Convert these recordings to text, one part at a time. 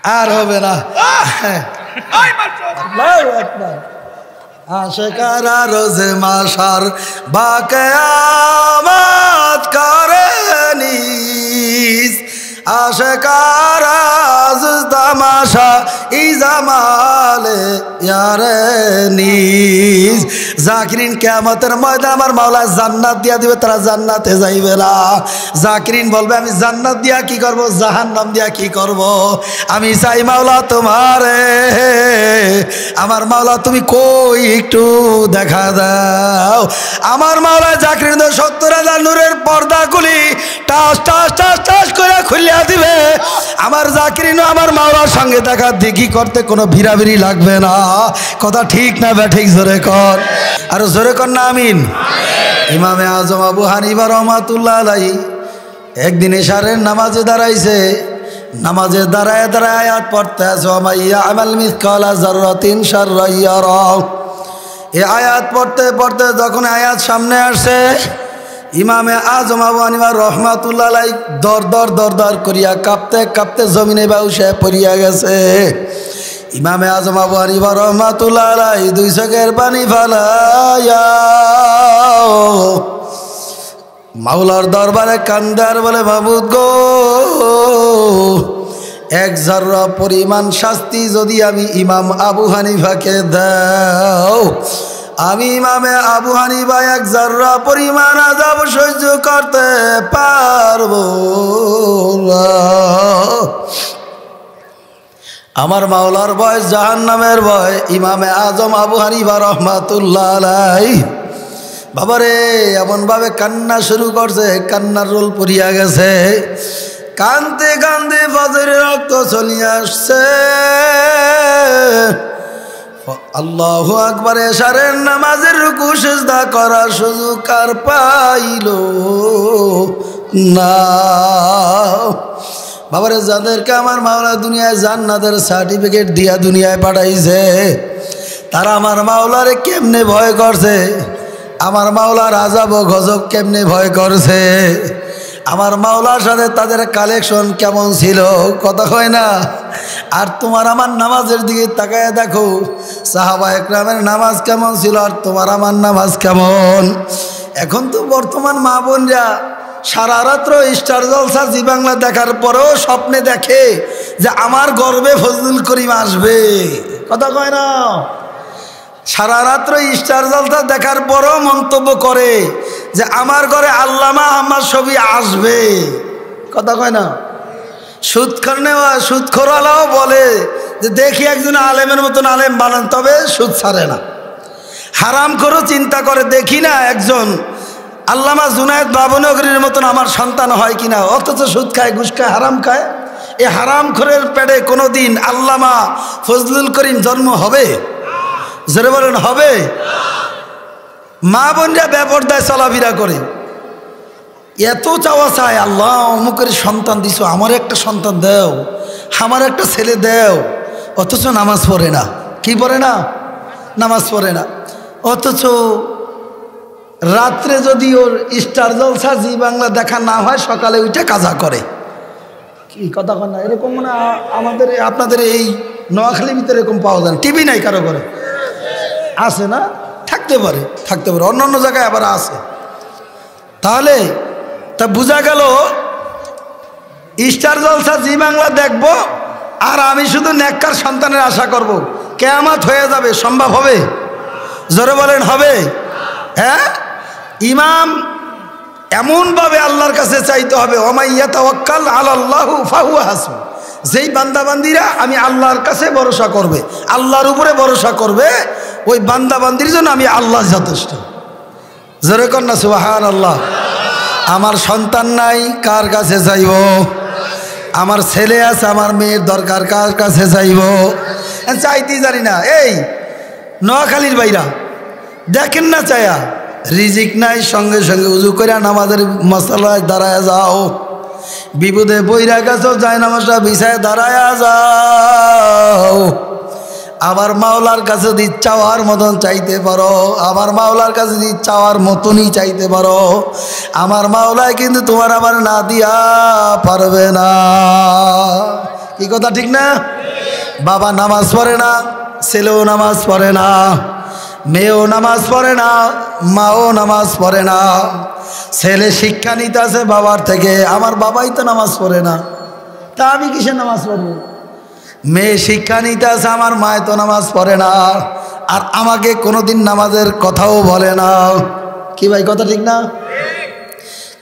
আর হবে না। আশিকারা রোজে মাশার বা কিয়ামত করে নিস, আশিকারা তামাশা ইজামালে ইয়ারে নিস। জাকিরিন কিয়ামতের ময়দানে আমার মাওলা জান্নাত দিয়া দিবে, তারা জান্নাতে যাইবে না। জাকিরিন বলবে আমি জান্নাত দিয়া কি করব, জাহান্নাম দিয়া কি করব? আমি চাই মাওলা তোমারে, আমার মাওলা তুমি কই একটু দেখা দাও। আমার মাওলা জাকিরিন 70,000 নূরের পর্দা খুলি টাস টাস টাস টাস করে খুলিয়া দিবে। আমার জাকিরিন আমার মাওলার সঙ্গে দেখা দেখি করতে কোনো ভিড়াভিড়ি লাগবে না। কথা ঠিক না ব্যাঠিক? জোরে কর, আর জোরে কর না আমিন। ইমামে আজম আবু হানিফা রহমাতুল্লাহ আলাইহি একদিন ইশারের নামাজে দাঁড়াইছে। নামাজে দাঁড়ায় দাঁড়ায় আয়াত পড়তে আছে, ওয়া ইয়ামাল মিসকালা যাররাতিন শাররান ইয়ারা। এই আয়াত পড়তে পড়তে যখন আয়াত সামনে আসে, ইমামে আজম আবু হানিফা রহমাতুল্লাহ আলাইহি দর দর দর দর করিয়া কাঁপতে কাঁপতে জমিনে বাউসে পড়িয়া গেছে। ইমামে আজম আবু হানিফা রহমাতুল্লাহ আলাইহি 2 চোখের পানি ফালাইয়া মাওলার দরবারে কান্দার বলে, মাবুদ গো, এক যাররা পরিমাণ শাস্তি যদি আমি ইমাম আবু হানিফাকে দাও, আমি ইমামে আবু হানিফা এক যাররা পরিমাণ আযাব সহ্য করতে পারবো না। আমার মাওলার ভয়, জাহান্নামের ভয় ইমামে আজম আবু হানিফা রহমাতুল্লাহ আলাইহি বাবারে এমনভাবে কান্না শুরু করছে, কান্নার রোল পড়িয়া গেছে। কান্দতে কান্দতে ফজরের রক্ত চলিয়ে আসছে। আল্লাহু আকবার, এশারের নামাজের রুকু সিজদা করার সুযোগ আর পাইল না। বাবারে যাদেরকে আমার মাওলা দুনিয়ায় জান্নাতের সার্টিফিকেট দিয়া দুনিয়ায় পাঠাইছে, তারা আমার মাওলারে কেমনে ভয় করছে, আমার মাওলার আযাব ও গজব কেমনে ভয় করছে, আমার মাওলার সাথে তাদের কালেকশন কেমন ছিল, কথা হয় না। আর তোমার আমার নামাজের দিকে তাকায় দেখো, সাহাবা একরামের নামাজ কেমন ছিল আর তোমার আমার নামাজ কেমন। এখন তো বর্তমান মা বোনরা সারা রাত্র স্টার জলসা জি বাংলা দেখার পরেও স্বপ্নে দেখে যে আমার গর্বে ফজলুল করিম আসবে, কথা কয় না। সারা রাত্র স্টার জলসা দেখার পরেও মন্তব্য করে যে আমার ঘরে আল্লামা আমার ছবি আসবে, কথা কয় না। সুদখোরওয়ালাও বলে যে দেখি একজন আলেমের মতন আলেম বানান, তবে সুদ ছাড়ে না। হারাম করে চিন্তা করে দেখি না একজন আল্লামা জুনায়েদ বাবনগরীর মতন আমার সন্তান হয় কিনা, অথচ সুদ খায়, ঘুষ খায়, হারাম খায়। এই হারাম খোরের পেটে কোনো দিন আল্লামা ফজলুল করিম জন্ম হবে? জোরে বলেন হবে? মা বোনরা বেপরদায় চলাফেরা করে, এত চাওয়া চায়, আল্লাহ অমুকের সন্তান দিছো, আমার একটা সন্তান দেও, আমার একটা ছেলে দেও, অথচ নামাজ পড়ে না। কি পড়ে না? নামাজ পড়ে না। অথচ রাত্রে যদি ওর স্টার জলসা জি বাংলা দেখা না হয়, সকালে উঠে কাজা করে। কি কথা কন না? এরকম মানে আমাদের আপনাদের এই নোয়াখালীর ভিতরে এরকম পাওয়া যায় না। টিভি নাই কারো করে, আছে না? থাকতে পারে, থাকতে পারে, অন্য অন্য জায়গায় আবার আছে। তাহলে তা বোঝা গেল স্টার জলসা জি বাংলা দেখবো আর আমি শুধু নেককার সন্তানের আশা করব, কিয়ামত হয়ে যাবে, সম্ভব হবে? জোরে বলেন হবে? হ্যাঁ, ইমাম এমনভাবে আল্লাহর কাছে চাইতে হবে, ওয়া ইয়াতাওয়াক্কাল আলাল্লাহু ফাহুয়া হাসবু। যেই বান্দাবান্দিরা আমি আল্লাহর কাছে ভরসা করবে, আল্লাহর উপরে ভরসা করবে, ওই বান্দাবান্দির জন্য আমি আল্লাহ যথেষ্ট। জোরে কর না সুবহানাল্লাহ। আমার সন্তান নাই, কার কাছে চাইব? আমার ছেলে আছে, আমার মেয়ের দরকার, কার কাছে চাইব? চাইতে জানি না। এই নোয়াখালীর বাইরা দেখেন না, চায়া রিজিক নাই, সঙ্গে সঙ্গে উজু করে নামাজের মশলায় দাঁড়ায় যাও। বিপদে বইরা গেছো, যায় নামাজটা বিছায় দাঁড়ায় যাও। আমার মাওলার কাছে যদি চাওয়ার মতন চাইতে পারো, আমার মাওলার কাছে যদি চাওয়ার মতনই চাইতে পারো, আমার মাওলায় কিন্তু তোমার আমার না দিয়া পারবে না। কি কথা ঠিক না? বাবা নামাজ পড়ে না, ছেলেও নামাজ পড়ে না, মেয়েও নামাজ পড়ে না, মাও নামাজ পড়ে না। ছেলে শিক্ষা নিতে আছে বাবার থেকে, আমার বাবাই তো নামাজ পড়ে না, তা আমি কিসের নামাজ পড়বো? মেয়ে শিক্ষা নিতে আছে, আমার মায় তো নামাজ পড়ে না, আর আমাকে কোনোদিন নামাজের কথাও বলে না। কি ভাই কথা ঠিক না?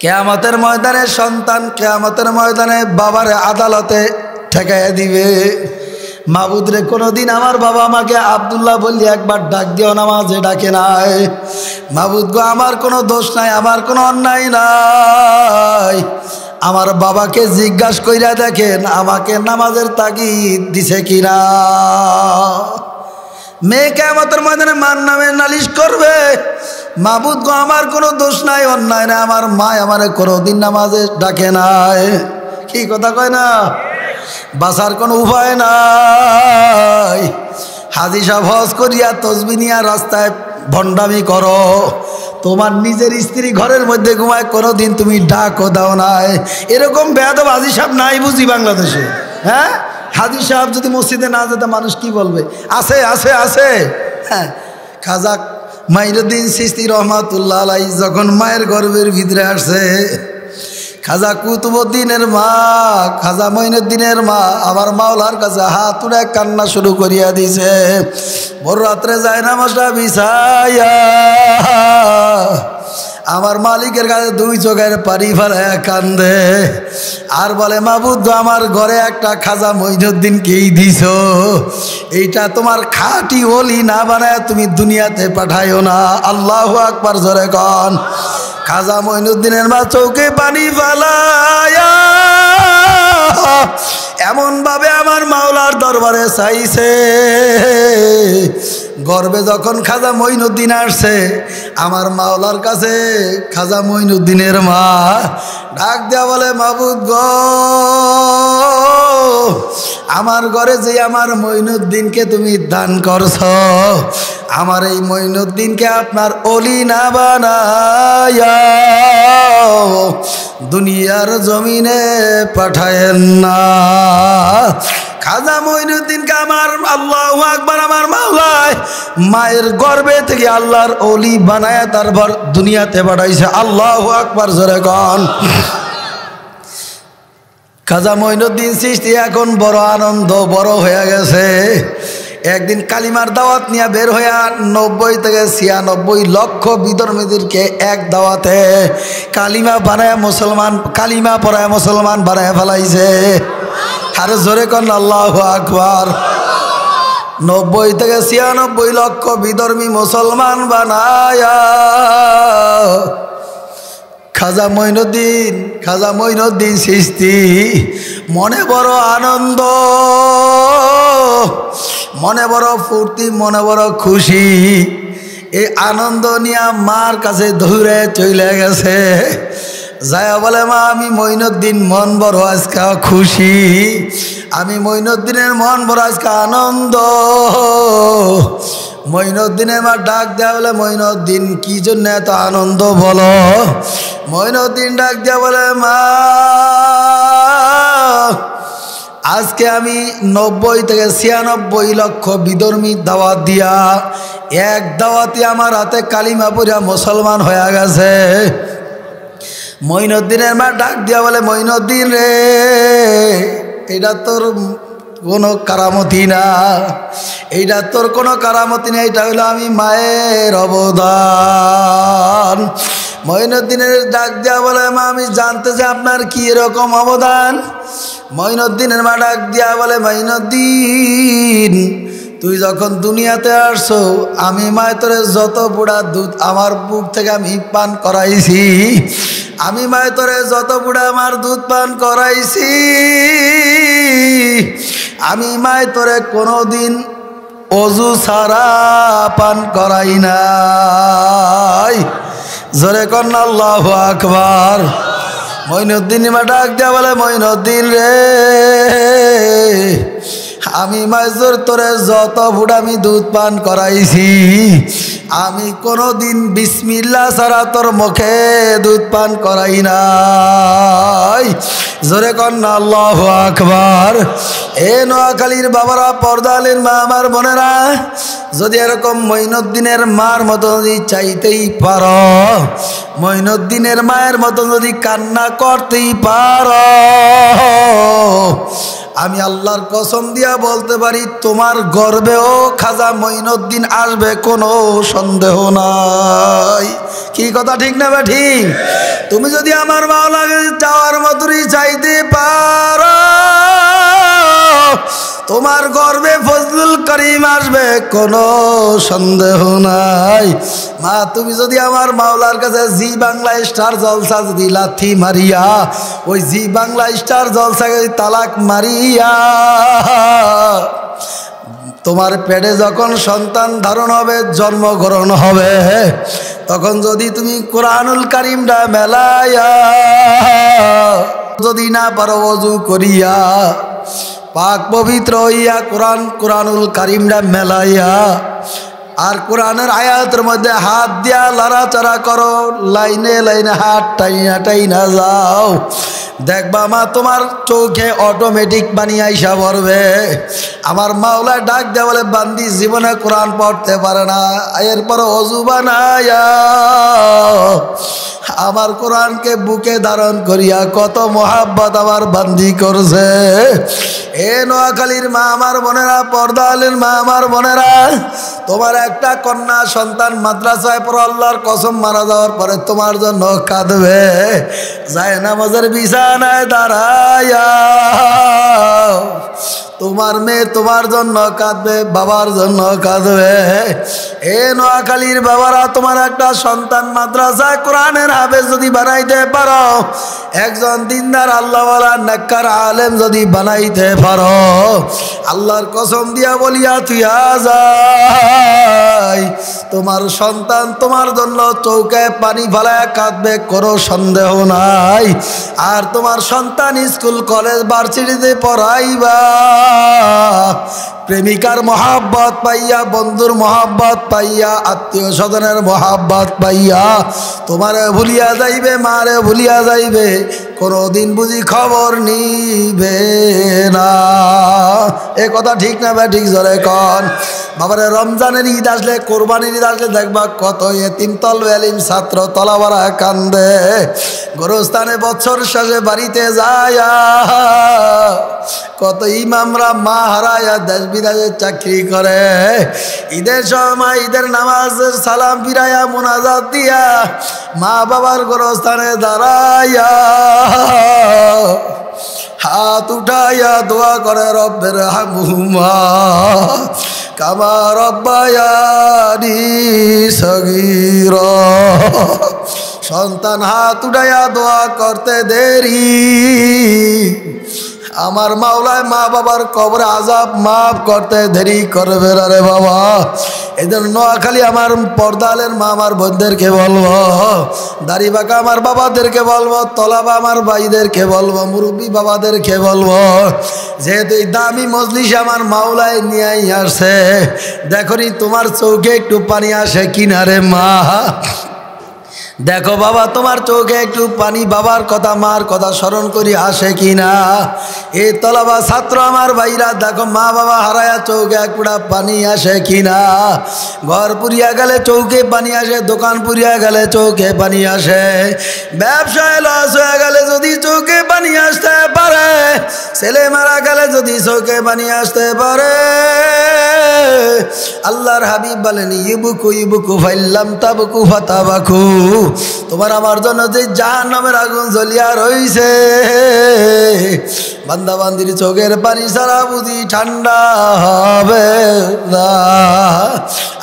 কিয়ামতের ময়দানে সন্তান কিয়ামতের ময়দানে বাবার আদালতে ঠেকাইয়া দিবে, মাবুদ রে কোনোদিন আমার বাবা আমাকে আব্দুল্লাহ বললি একবার ডাক দিও, নামাজে ডাকে নাই। মাবুদ গো, আমার কোনো দোষ নাই, আমার কোনো অন্যায় নাই, আমার বাবাকে জিজ্ঞাসা কইরা দেখেন আমাকে নামাজের তাগিদ দিছে কিনা। মেয়ে কিয়ামতের ময়দানে মার নামে নালিশ করবে, মাবুদ গো আমার কোনো দোষ নাই, অন্যায় নাই, আমার মা আমারে কোনোদিন নামাজে ডাকে নাই। কি কথা কয় না? বাঁচার কোনো উপায় নাই। হাজি সাহেব হজ করিয়া তসবি নিয়া রাস্তায় ভণ্ডামি করো, তোমার নিজের স্ত্রী ঘরের মধ্যে ঘুমায়, কোনোদিন তুমি ডাকও দাও নাই। এরকম বেয়াদব হাজি সাহেব নাই বুঝি বাংলাদেশে? হ্যাঁ, হাজি সাহেব যদি মসজিদে না যেতে মানুষ কি বলবে? আছে আছে আছে। হ্যাঁ, খাজা মাইনুদ্দিন চিশতি রহমাতুল্লাহ আলাইহি যখন মায়ের গর্ভের ভিতরে আসছে, খাজা কুতুবউদ্দিনের মা, খাজা মঈনুদ্দিনের মা আমার মাওলার কাছে হাত উঠে কান্না শুরু করিয়া দিছে। ভোর রাত্রে যায় নামাজটা বিছাইয়া আমার মালিকের কাছে দুই চোখের পানি ফেলাইয়া কান্দে আর বলে, মাবুদ আমার ঘরে একটা খাজা মঈনুদ্দিনকেই দিছ, এইটা তোমার খাঁটি ওলি না বানায় তুমি দুনিয়াতে পাঠাইও না। আল্লাহু আকবার জোরে কন। খাজা মঈনুদ্দিনের মা চৌকে পানি ফেলায়া এমন ভাবে আমার মাওলার দরবারে চাইছে, গর্বে যখন খাজা মঈনুদ্দিন আসছে আমার মাওলার কাছে, খাজা মঈনুদ্দিনের মা ডাক দেয়া বলে, মাবুদ গো আমার ঘরে যে আমার মঈনুদ্দিনকে তুমি দান করছ, আমার এই মঈনুদ্দিনকে আপনার ওলি না বানায়া দুনিয়ার জমিনে পাঠায়েন না। খাজা মঈনুদ্দিনকে আমার আল্লাহু আকবার আমার মাওলায় মায়ের গর্ভে থেকে আল্লাহর ওলি বানায়া তারপর দুনিয়াতে পাঠাইছে। আল্লাহু আকবার জোরে কন। খাজা মঈনুদ্দিন চিশতি এখন বড় আনন্দ, বড় হয়ে গেছে। একদিন কালিমার দাওয়াত নিয়ে বের হইয়া 90 থেকে 96 লক্ষ বিধর্মীদেরকে এক দাওয়াতে কালিমা বানায় মুসলমান, কালিমা পড়ায় মুসলমান বানায় ফেলাইছে। আরে জোরে কন আল্লাহু আকবার। 90 থেকে 96 লক্ষ বিধর্মী মুসলমান বানায়া খাজা মঈনুদ্দিন চিশতি মনে বড় আনন্দ, মনে বড় ফুর্তি, মনে বড় খুশি। এই আনন্দ নিয়ে মার কাছে দৌড়ে চলে গেছে, যায় বলে, মা আমি মঈনুদ্দিন মন বড় আজকে খুশি, আমি মঈনুদ্দিনের মন বড় আজকে আনন্দ। মঈনুদ্দিনের মা ডাক দেয়া বলে, মঈনুদ্দিন কি জন্য এত আনন্দ বলো? মঈনুদ্দিন ডাক দেয়া বলে, মা আজকে আমি 90 থেকে 96 লক্ষ বিধর্মী দাওয়াত দিয়া এক দাওয়াতে আমার হাতে কালিমা পড়িয়া মুসলমান হয়ে গেছে। মঈনুদ্দিনের মা ডাক দিয়া বলে, মঈনুদ্দিন রে এটা তোর কোনো কারামতি না, এইটা তোর কোনো কারামতি না, এটা হলো আমি মায়ের অবদান। মঈনুদ্দিনের ডাক দেয়া বলে, মা আমি জানতে চাই আপনার কি এরকম অবদান। মঈনুদ্দিনের মা ডাক দিয়া বলে, মঈনুদ্দিন তুই যখন দুনিয়াতে আসছো আমি মায়ের তোরে যত বুড়া দুধ আমার বুক থেকে আমি পান করাইছি, আমি মায়ের তোরে যত বুড়া আমার দুধ পান করাইছি, আমি মায়ের তোরে কোনোদিন অজু ছাড়া পান করাই নাই। জোরে কন্যা আল্লাহু আকবার। মঈনুদ্দিন মা ডাক দেয়া বলে, মঈনুদ্দিন রে আমি মাইজোর তোরে যত বুড়া আমি দুধ পান করাইছি, আমি কোনোদিন বিসমিল্লাহ ছাড়া তোর মুখে দুধ পান করাই নাই। জোরে কন্যা আল্লাহু আকবার। এ নোয়াখালীর বাবারা, পর্দালের মা আমার বোনেরা, যদি এরকম মঈনুদ্দিনের মার মতো যদি চাইতেই পারো, মঈনুদ্দিনের মায়ের মতো যদি কান্না করতেই পারো, আমি আল্লাহর কসম দিয়া বলতে পারি তোমার গর্বেও খাজা মঈনুদ্দিন আসবে, কোনো সন্দেহ নাই। কি কথা ঠিক না বা ঠিক? তুমি যদি আমার মাওলাকে চাওয়ার মতোই চাইতে পারো, তোমার গর্বে ফজলুল করিম আসবে, কোনো সন্দেহ নাই। মা, তুমি যদি আমার মাওলার কাছে জি বাংলা স্টার জলসা যদি লাথি মারিয়া, ওই জি বাংলা স্টার জলসাকে তালাক মারিয়া, তোমার পেটে যখন সন্তান ধারণ হবে, জন্মগ্রহণ হবে, তখন যদি তুমি কোরআনুল কারিমটা মেলাইয়া, যদি না পারো ওযু করিয়া পাক পবিত্র হইয়া কোরআনুল কারিমটা মেলাইয়া, আর কোরআনের আয়াতের মধ্যে হাত দিয়া লড়াচড়া করো, লাইনে লাইনে হাত টাইনা টাইনা যাও, দেখবা মা তোমার চোখে অটোমেটিক পানি আইসা পড়বে। আমার মাওলা ডাক দেয়া বলে, বান্দি জীবনে কোরআন পড়তে পারে না, এরপর ওযু বানায়া আমার কোরআনকে বুকে ধারণ করিয়া কত মোহাব্বত আমার বান্দি করছে। এ নোয়াখালীর মা আমার বোনেরা, পর্দালের মা আমার বোনেরা, তোমার একটা কন্যা সন্তান মাদ্রাসায় পড়ে আল্লাহর কসম মারা যাওয়ার পরে তোমার জন্য কাঁদবে, যায় নামাজের বিছানায় দাঁড়ায়া তোমার মেয়ে তোমার জন্য কাঁদবে, বাবার জন্য কাঁদবে। এ নোয়াখালীর বাবারা, তোমার একটা সন্তান মাদ্রাসায় কোরআনের হাফেজ যদি বানাইতে পারো, একজন দিনদার আল্লাহওয়ালা নেককার আলেম যদি বানাইতে পারো, আল্লাহর কসম দিয়া বলিয়া তুইয়া যাই, তোমার সন্তান তোমার জন্য চৌকে পানি ফেলায় কাঁদবে, কোনো সন্দেহ নাই। আর তোমার সন্তান স্কুল কলেজ ভার্সিটিতে পড়াইবা, প্রেমিকার মহাব্বত পাইয়া, বন্ধুর মহাব্বত পাইয়া, আত্মীয় স্বজনের মহাব্বত পাইয়া তোমারে ভুলিয়া যাইবে, মারে ভুলিয়া যাইবে, কোনোদিন বুঝি খবর নিবে না। এ কথা ঠিক না ভাই? ঠিক জোরে কন। বাবারে, রমজানের ঈদ আসলে, কোরবানির ঈদ আসলে দেখবা কত এতিম তলবে আলিম ছাত্র তলাবারা কান্দে, গোরস্থানে বছর শেষে বাড়িতে যায়, কত ইমামরা মা হারায়া দেশ বিদেশে চাকরি করে, ঈদের সময় ঈদের নামাজের সালাম ফিরাইয়া মোনাজাত দিয়া মা বাবার গোরস্থানে দাঁড়াইয়া হাত উঠাইয়া দোয়া করে, রব্বের হামহুমা কামা রব্বায়ানি সগীরা। সন্তান হাত উঠাইয়া দোয়া করতে দেরি, আমার মাওলায় মা বাবার কবরে আযাব মাফ করতে দেরি করবে না রে বাবা। এদের নোয়াখালী আমার পর্দালের মা আমার বোনদেরকে বলবো, দাড়িবাঁকা আমার বাবাদেরকে বলবো, তলাবা আমার ভাইদেরকে বলবো, মুরব্বী বাবাদেরকে বলবো, যেহেতু এই দামি মজলিস আমার মাওলায় নিয়ে আসছে, দেখনি তোমার চোখে একটু পানি আসে কিনা রে মা? দেখো বাবা, তোমার চোখে একটু পানি বাবার কথা মার কথা স্মরণ করি আসে কিনা? এই তলাবা ছাত্র আমার ভাইরা, দেখো মা বাবা হারায়া চোখে এক ফুটা পানি আসে কিনা? ঘর পুরিয়া গেলে চৌকে পানি আসে, দোকান পুরিয়া গেলে চৌকে পানি আসে, ব্যবসায় লস হয়ে গেলে যদি চৌকে পানি আসতে পারে, ছেলে মারা গেলে যদি চৌকে পানি আসতে পারে, আল্লাহর হাবিব বলেন, ইবুকু ইবুকু ফাইল্লাম তাবকু ফাতাবাকু, তোমার আমার জন্য যে জাহান্নামের আগুন জ্বলিয়া রইছে, বান্দা বান্দির চোখের পানি ছাড়া বুঝি ঠান্ডা হবে না।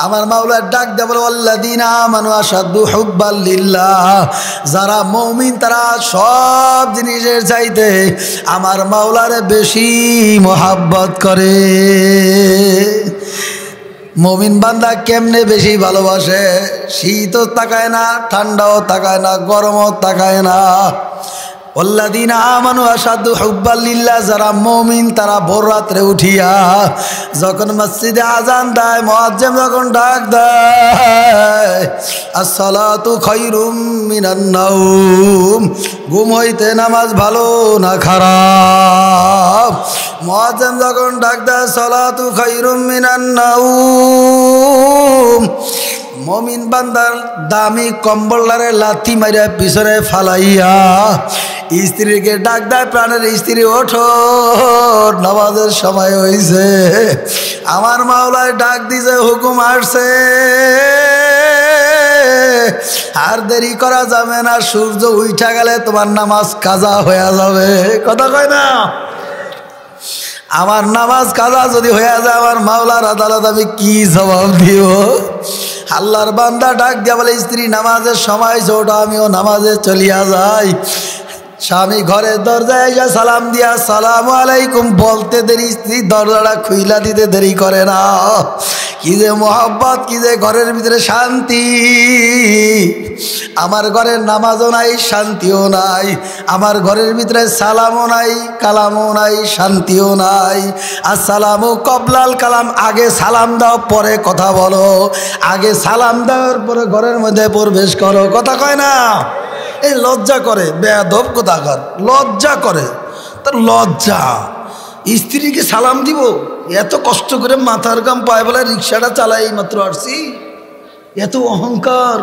আমার মাওলা ডাক দেব, আল্লাযীনা আমানু আশাদ্দু হুব্বাল লিল্লাহ, যারা মুমিন তারা সব জিনিসের চাইতে আমার মাওলারে বেশি মহাব্বত করে। মুমিন বান্দা কেমনে বেশি ভালোবাসে? শীতও তাকায় না, ঠান্ডাও তাকায় না, গরমও তাকায় না, ওয়াল্লাযীনা আমানু আশাদ্দু হুব্বাল লিল্লাহ, যারা মুমিন তারা ভোর রাত্রে উঠিয়া যখন মসজিদে আজান দেয়, মুয়াজ্জিন যখন ডাক দেয়, আসসালাতু খায়রুম মিনান নাওম, ঘুম হইতে নামাজ ভালো না খারাপ। মুয়াজ্জিন যখন ডাক দেয় সালাতু খায়রুম মিনান নাওম, মুমিন বান্দার দামি কম্বলটারে লাথি মারিয়া পিছনে ফালাইয়া স্ত্রীকে ডাক দেয়, প্রাণের স্ত্রী ওঠো, নামাজের সময় হয়েছে। আমার মাওলায় ডাক দিছে, হুকুম আসছে, আর দেরি করা যাবে না, সূর্য উঠা গেলে তোমার নামাজ কাজা হয়ে যাবে। কথা কয় না? আমার নামাজ কাজা যদি হয়ে যায়, আমার মাওলার আদালত আমি কি জবাব দিব? আল্লাহর বান্দা ডাক দিয়া বলে, স্ত্রী নামাজের সময় ছোট, আমিও নামাজে চলিয়া যাই। স্বামী ঘরের দরজায় এসে সালাম দিয়া আসসালামু আলাইকুম বলতে দেরি, স্ত্রী দরজাটা খুইলা দিতে দেরি করে না। কি যে মোহাব্বত, কি যে ঘরের ভিতরে শান্তি। আমার ঘরের নামাজও নাই, শান্তিও নাই। আমার ঘরের ভিতরে সালামও নাই, কালামও নাই, শান্তিও নাই। আসসালামু কবলাল কালাম, আগে সালাম দাও পরে কথা বলো, আগে সালাম দেওয়ার পরে ঘরের মধ্যে প্রবেশ করো। কথা কয় না? এই লজ্জা করে, বেয়াদব কোথাকার, লজ্জা করে। তার লজ্জা, স্ত্রীকে সালাম দিব, এত কষ্ট করে মাথার গাম পায় বলে রিক্সাটা চালাই, এই মাত্র আসছি। এত অহংকার।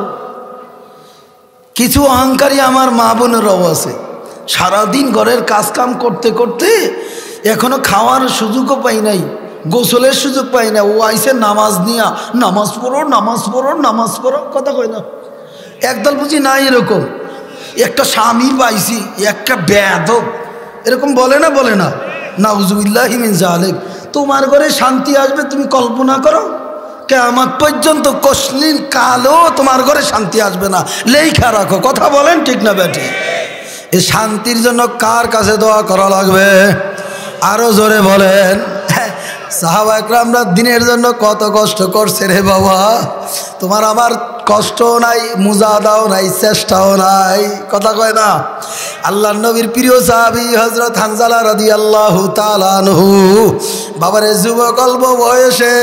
কিছু অহংকারী আমার মা বোনেরাও আছে, সারাদিন ঘরের কাজ কাম করতে করতে এখনো খাওয়ার সুযোগও পাই নাই, গোসলের সুযোগ পাই না। ও আইসে নামাজ নিয়া, নামাজ পড়ো, নামাজ পড়ো, নামাজ পড়ো। কথা কয় না? একদল বুঝি না এরকম একটা স্বামী পাইছি, একটা বেয়াদব, এরকম বলে না? বলে না? নাউজুবিল্লাহি মিন যালিক। তোমার ঘরে শান্তি আসবে তুমি কল্পনা করো? কিয়ামত পর্যন্ত কসলিন কালো তোমার ঘরে শান্তি আসবে না, লেখা রাখো। কথা বলেন ঠিক না বেটি? এই শান্তির জন্য কার কাছে দোয়া করা লাগবে? আরো জোরে বলেন। সাহাবা একরামরা দিনের জন্য কত কষ্ট করছে রে বাবা। তোমার আমার কষ্টও নাই, মুজাদাও নাই, চেষ্টাও নাই। কথা কয় না? আল্লাহর নবীর প্রিয় সাহাবী হযরত হানজালা রাদিয়াল্লাহু তাআলা আনহু, বাবারে যুবক অল্প বয়সে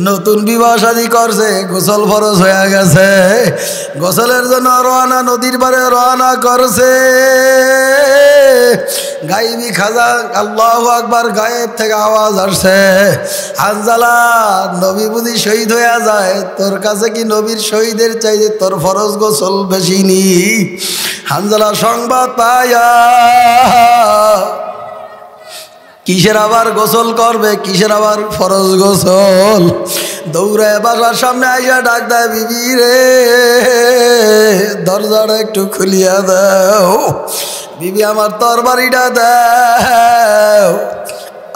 নতুন বিবাহ শাদী করছে, গোসল ফরজ হয়ে গেছে, গোসলের জন্য রওনা, নদীর পারে রওনা করছে। গায়েবী খাজা আল্লাহু আকবার, গায়েব থেকে আওয়াজ আসছে, হানজালা নবী বুঝি শহীদ হয়ে যায়, তোর কাছে কি নবীর শহীদের চাইতে তোর ফরজ গোসল বেশি নি? হানজালা সংবাদ পায়া কিসের আবার গোসল করবে, কিসের আবার ফরজ গোসল, দৌড়ায় বাসার সামনে আইসা ডাক দেয়, বিবি রে দরজাটা একটু খুলিয়া দাও, বিবি আমার তরবারিটা দাও,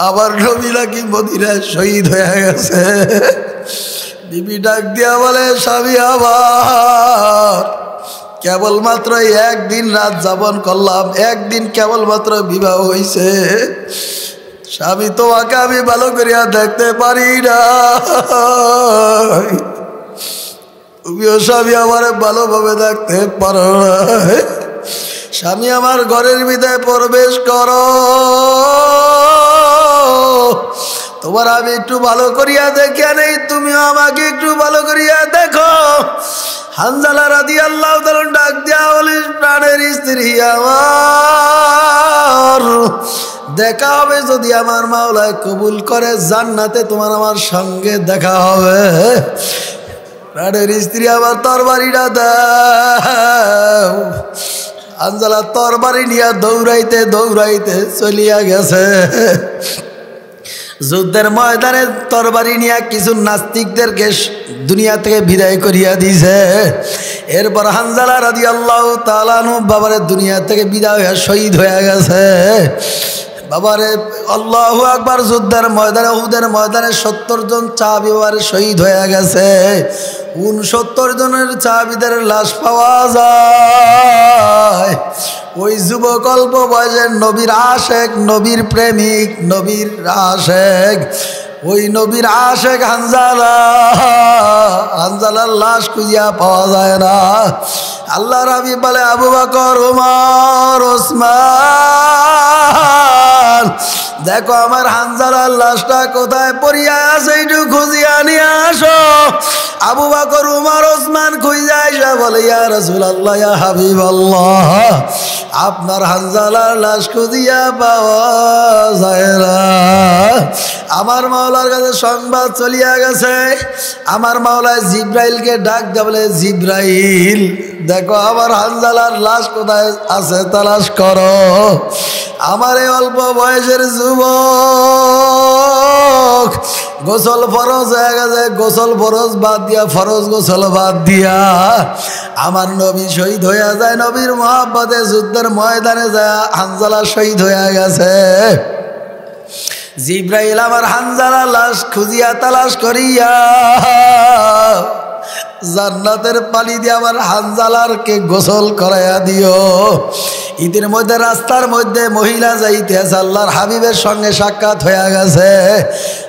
আবার নবী নাকি মদিনায় শহীদ হয়ে গেছে। বিবি ডাক দিয়া বলে, স্বামী আবার কেবলমাত্র একদিন রাত যাপন করলাম, একদিন কেবলমাত্র বিবাহ হয়েছে, স্বামী তোমাকে আমি ভালো করিয়া দেখতে পারি না, তুমিও স্বামী আমার ভালোভাবে দেখতে পারো না, স্বামী আমার ঘরের ভিতরে প্রবেশ করো, তোমার আমি একটু ভালো করিয়া দেখে নেই, তুমিও আমাকে একটু ভালো করিয়া দেখো। হানজালা রাদিয়াল্লাহু তাআলা ডাক দিয়া বলে, প্রাণের স্ত্রী আমার, দেখা হবে যদি আমার মাওলায় কবুল করে, জান্নাতে তোমার আমার সঙ্গে দেখা হবে। প্রাণের স্ত্রী আমার তরবারিটা দাও। হানজালা তরবারি নিয়ে দৌড়াইতে দৌড়াইতে চলিয়া গেছে। যুদ্ধের ময়দানে তরবারি নিয়ে কিছু নাস্তিকদেরকে দুনিয়া থেকে বিদায় করিয়া দিয়েছে। এরপর হানজালা রাদিয়াল্লাহু তাআলা আনহু বাবারে দুনিয়া থেকে বিদায় হয়ে শহীদ হয়ে গেছে। বাবারে আল্লাহু আকবার, যুদ্ধের ময়দানে, উহুদের ময়দানে 70 জন সাহাবী বাবারে শহীদ হয়ে গেছে। 69 জনের সাহাবীদের লাশ পাওয়া যায়। ওই যুবক অল্প বয়সের নবীর আশেক, নবীর প্রেমিক, নবীর আশেক ওই নবীর আশেক হানজালা, হানজালার লাশ খুঁজিয়া পাওয়া যায় না। আল্লাহর হাবিব বলে আবু বকর, ওমর, ওসমান, দেখো আমার হানজালার লাশটা কোথায় পড়িয়া আছে, একটু খুঁজিয়া নিয়ে আসো। আবু বকর, ওমর, ওসমান খুঁজে আইসা বলে ইয়া রাসূলুল্লাহ, ইয়া হাবিবাল্লাহ, আপনার হানজালার লাশ খুঁজিয়া পাওয়া যায় না। আমার মাওলার কাছে সংবাদ চলিয়া গেছে। আমার মাওলায় জিব্রাইলকে ডাক দেয়া বলে, জিব্রাইল দেখো আমার হানজালার লাশ কোথায় আছে তালাশ করো। আমার এই অল্প বয়সের যুবক গোসল ফরজ হয়ে গেছে, গোসল ফরজ বাদ দিয়া, ফরজ গোসল বাদ দিয়া আমার নবী শহীদ হইয়া যায়। নবীর মহব্বতে যুদ্ধের ময়দানে যায় হানজালা শহীদ হইয়া গেছে। জিব্রাইল আমার হানজালা লাশ খুঁজিয়া তালাশ করিয়া জান্নাতের পানি দিয়ে আমার হানজালারকে গোসল করাইয়া দিও। ঈদের মধ্যে রাস্তার মধ্যে মহিলা যাইতেছে, আল্লাহর হাবিবের সঙ্গে সাক্ষাৎ হয়ে গেছে।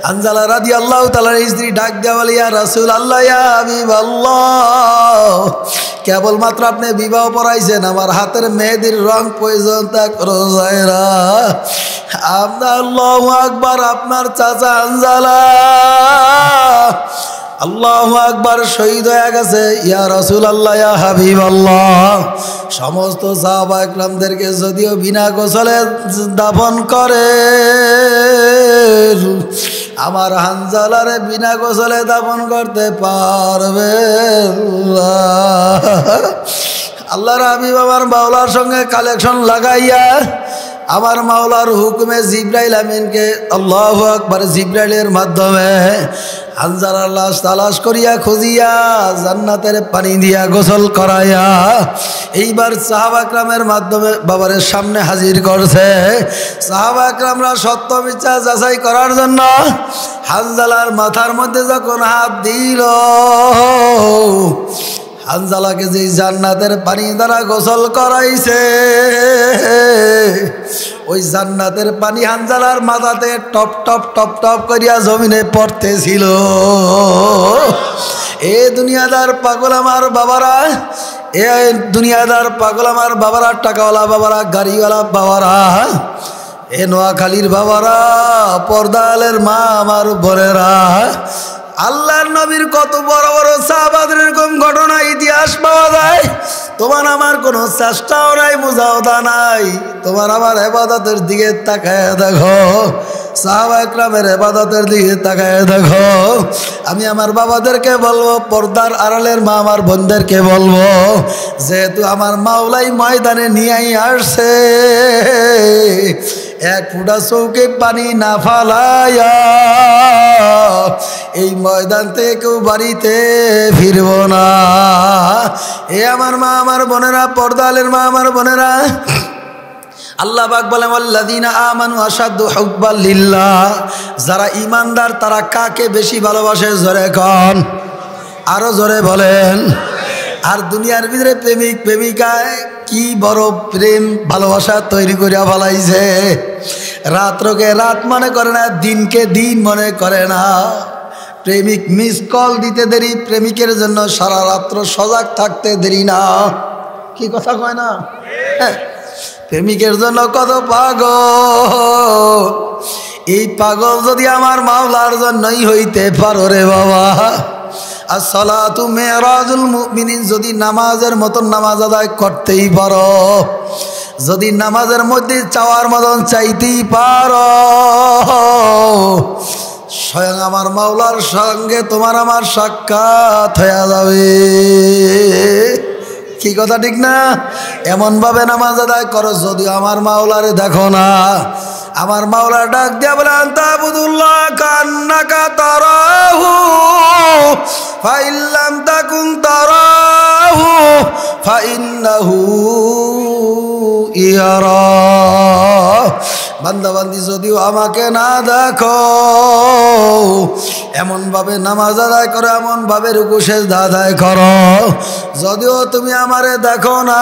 হানজালা রাদিয়াল্লাহু তাআলার স্ত্রী ডাক দেয়া বলে, ইয়া রাসূলুল্লাহ, ইয়া হাবিবাল্লাহ, কেবলমাত্র আপনি বিবাহ পড়াইছেন, আমার হাতের মেহেদির রং পর্যন্ত এখনো যায় না। আল্লাহু আকবার, আপনার চাচা হানজালা আল্লাহু আকবার শহীদ হয়ে গেছে। ইয়া রাসূলুল্লাহ, ইয়া হাবিবাল্লাহ, সমস্ত সাহাবা একরামদেরকে যদিও বিনা গোসলে দাফন করে, আমার হানজালারে বিনা গোসলে দাফন করতে পারবে না। আল্লাহর হাবিব আমার মাওলার সঙ্গে কালেকশন লাগাইয়া আমার মাওলার হুকুমে জিব্রাইল আমিনকে, আল্লাহু আকবার, জিব্রাইলের মাধ্যমে হানজালার লাশ তালাশ করিয়া খুঁজিয়া জান্নাতের পানি দিয়া গোসল করাইয়া এইবার সাহাবা একরামের মাধ্যমে বাবারের সামনে হাজির করছে। সাহাবা একরামরা সত্য মিথ্যা যাচাই করার জন্য হানজালার মাথার মধ্যে যখন হাত দিল, হানজালাকে যে জান্নাতের পানি দ্বারা গোসল করাইছে, ওই জান্নাতের পানি হানজালার মাথাতে টপ টপ টপ টপ করিয়া জমিনে পড়তেছিল। এ দুনিয়াদার পাগল আমার বাবারা, এ দুনিয়াদার পাগল আমার বাবারা, টাকাওয়ালা বাবারা, গাড়িওয়ালা বাবারা, এ নোয়াখালীর বাবারা, পর্দালের মা আমার বোনেরা, আল্লাহর নবীর কত বড় বড় সাহাবাদের এরকম ঘটনা ইতিহাস পাওয়া যায়। তোমার আমার কোনো চেষ্টাও নাই, মুজাওদা নাই, তোমার আমার ইবাদতের দিকে তাকায় দেখো, সাহাবা একরামের ইবাদতের দিকে তাকায় দেখো। আমি আমার বাবাদেরকে বলবো, পর্দার আড়ালের মা আমার বোনদেরকে বলবো, যেহেতু আমার মাওলাই ময়দানে নিয়েই আসছে, এক ফুটা চৌকে পানি না ফালাইয়া এই ময়দান থেকে কেউ বাড়িতে ফিরব না। এ আমার মা আমার বোনেরা, পর্দালের মা আমার বোনেরা, আল্লাহ পাক বলেন, ওয়াল্লাযীনা আমানু আশাদ্দু হুব্বাল লিল্লাহ, যারা ঈমানদার তারা কাকে বেশি ভালোবাসে, জোরে কোন, আরো জোরে বলেন। আর দুনিয়ার ভিতরে প্রেমিক প্রেমিকায় কি বড় প্রেম ভালোবাসা তৈরি করিয়া ফেলাইছে। রাত্রকে রাত মনে করে না, দিনকে দিন মনে করে না। প্রেমিক মিস কল দিতে দেরি, প্রেমিকের জন্য সারা রাত্র সজাগ থাকতে দেরি না। কি কথা কয় না? প্রেমিকের জন্য কত পাগল। এই পাগল যদি আমার মাওলার জন্যই হইতে পারো রে বাবা। আসসালাতু মিরাজুল মুমিনিন, যদি নামাজের মতন নামাজ আদায় করতেই পারো, যদি নামাজের মধ্যে চাওয়ার মতন চাইতেই পারো, স্বয়ং আমার মাওলার সঙ্গে তোমার আমার সাক্ষাৎ হয়ে যাবে। কি কথা ঠিক না? এমন ভাবে নামাজ আদায় করো যদিও আমার মাওলারে দেখো না। আমার মাওলা ডাক দিয়া বলে, আনতা আবুদুল্লাহ কান্নাকা তারাহু ফাইল্লাম তাকুন তারাহু ফাইন্নাহু ইয়ারা। বান্দা বান্দি যদিও আমাকে না দেখো, এমন ভাবে নামাজ আদায় করো, এমন ভাবে রুকু সেজদা আদায় করো, যদিও তুমি আমারে দেখো না,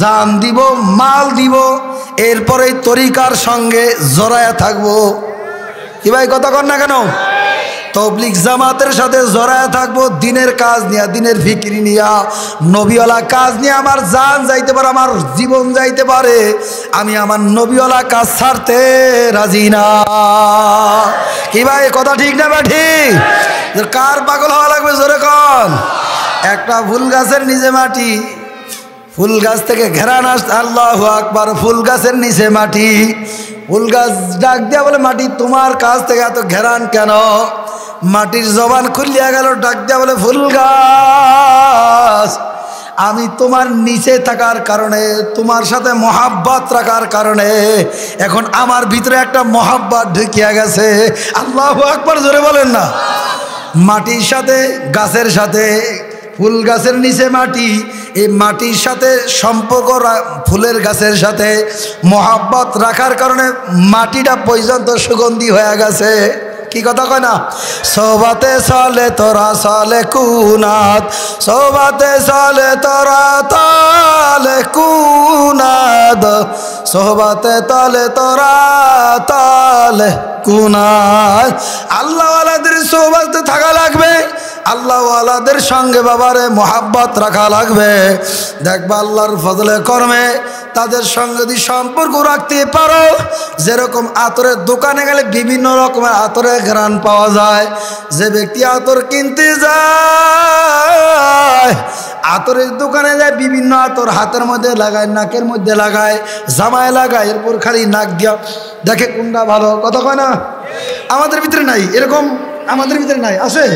জান দিব, মাল দিব, এরপরে তরিকার সঙ্গে জড়ায়া থাকবো। কি ভাই কথা কন না কেন? তবলিগ জামাতের সাথে জড়ায়া থাকবো, দিনের কাজ নিয়ে, দিনের ফিকিরি নিয়া, নবীওয়ালা কাজ নিয়ে। আমার জান যাইতে পারে, আমার জীবন যাইতে পারে, আমি আমার নবীওয়ালা কাজ ছাড়তে রাজি না। কি ভাই কথা ঠিক না বা ঠিক? কার পাগল হওয়া লাগবে জোরে কন? একটা ফুল গাছের নিচে মাটি, ফুল গাছ থেকে ঘেরান আসতে, আল্লাহু আকবার, ফুল গাছের নিচে মাটি, ফুল গাছ ডাক দিয়া বলে মাটি তোমার কাছ থেকে এত ঘেরান কেন? মাটির জবান খুলিয়া গেল, ডাক দিয়া বলে ফুল গাছ, আমি তোমার নিচে থাকার কারণে, তোমার সাথে মহাব্বত রাখার কারণে এখন আমার ভিতরে একটা মহাব্বত ঢুকিয়া গেছে। আল্লাহু আকবার জোরে বলেন না। মাটির সাথে, গাছের সাথে, ফুল গাছের নিচে মাটি, এই মাটির সাথে সম্পর্ক, ফুলের গাছের সাথে মহাব্বত রাখার কারণে মাটিটা পর্যন্ত সুগন্ধি হয়ে গেছে। কি কথা কয় না? সোবাতে চলে তোরা চলে কুনাত, সোবাতে চলে তোরা তলে কুনাদ, সোহবাতে তলে তোরা তলে কুনাদ। আল্লাহওয়ালাদের সোহবাতে থাকা লাগবে, আল্লাহওয়ালাদের সঙ্গে বাবারে মোহাব্বত রাখা লাগবে। দেখবা আল্লাহর ফজলে কর্মে তাদের সঙ্গে যদি সম্পর্ক রাখতে পারো, যেরকম আতরের দোকানে গেলে বিভিন্ন রকমের আতরের ঘ্রাণ পাওয়া যায়, যে ব্যক্তি আতর কিনতে যায়, আতরের দোকানে যায়, বিভিন্ন আতর হাতের মধ্যে লাগায়, নাকের মধ্যে লাগায়, জামায় লাগায়, এরপর খালি নাক দিয়া দেখে কোনটা ভালো। কথা কয় না? আমাদের ভিতরে নাই এরকম, আমাদের ভিতরে নাই, আছে?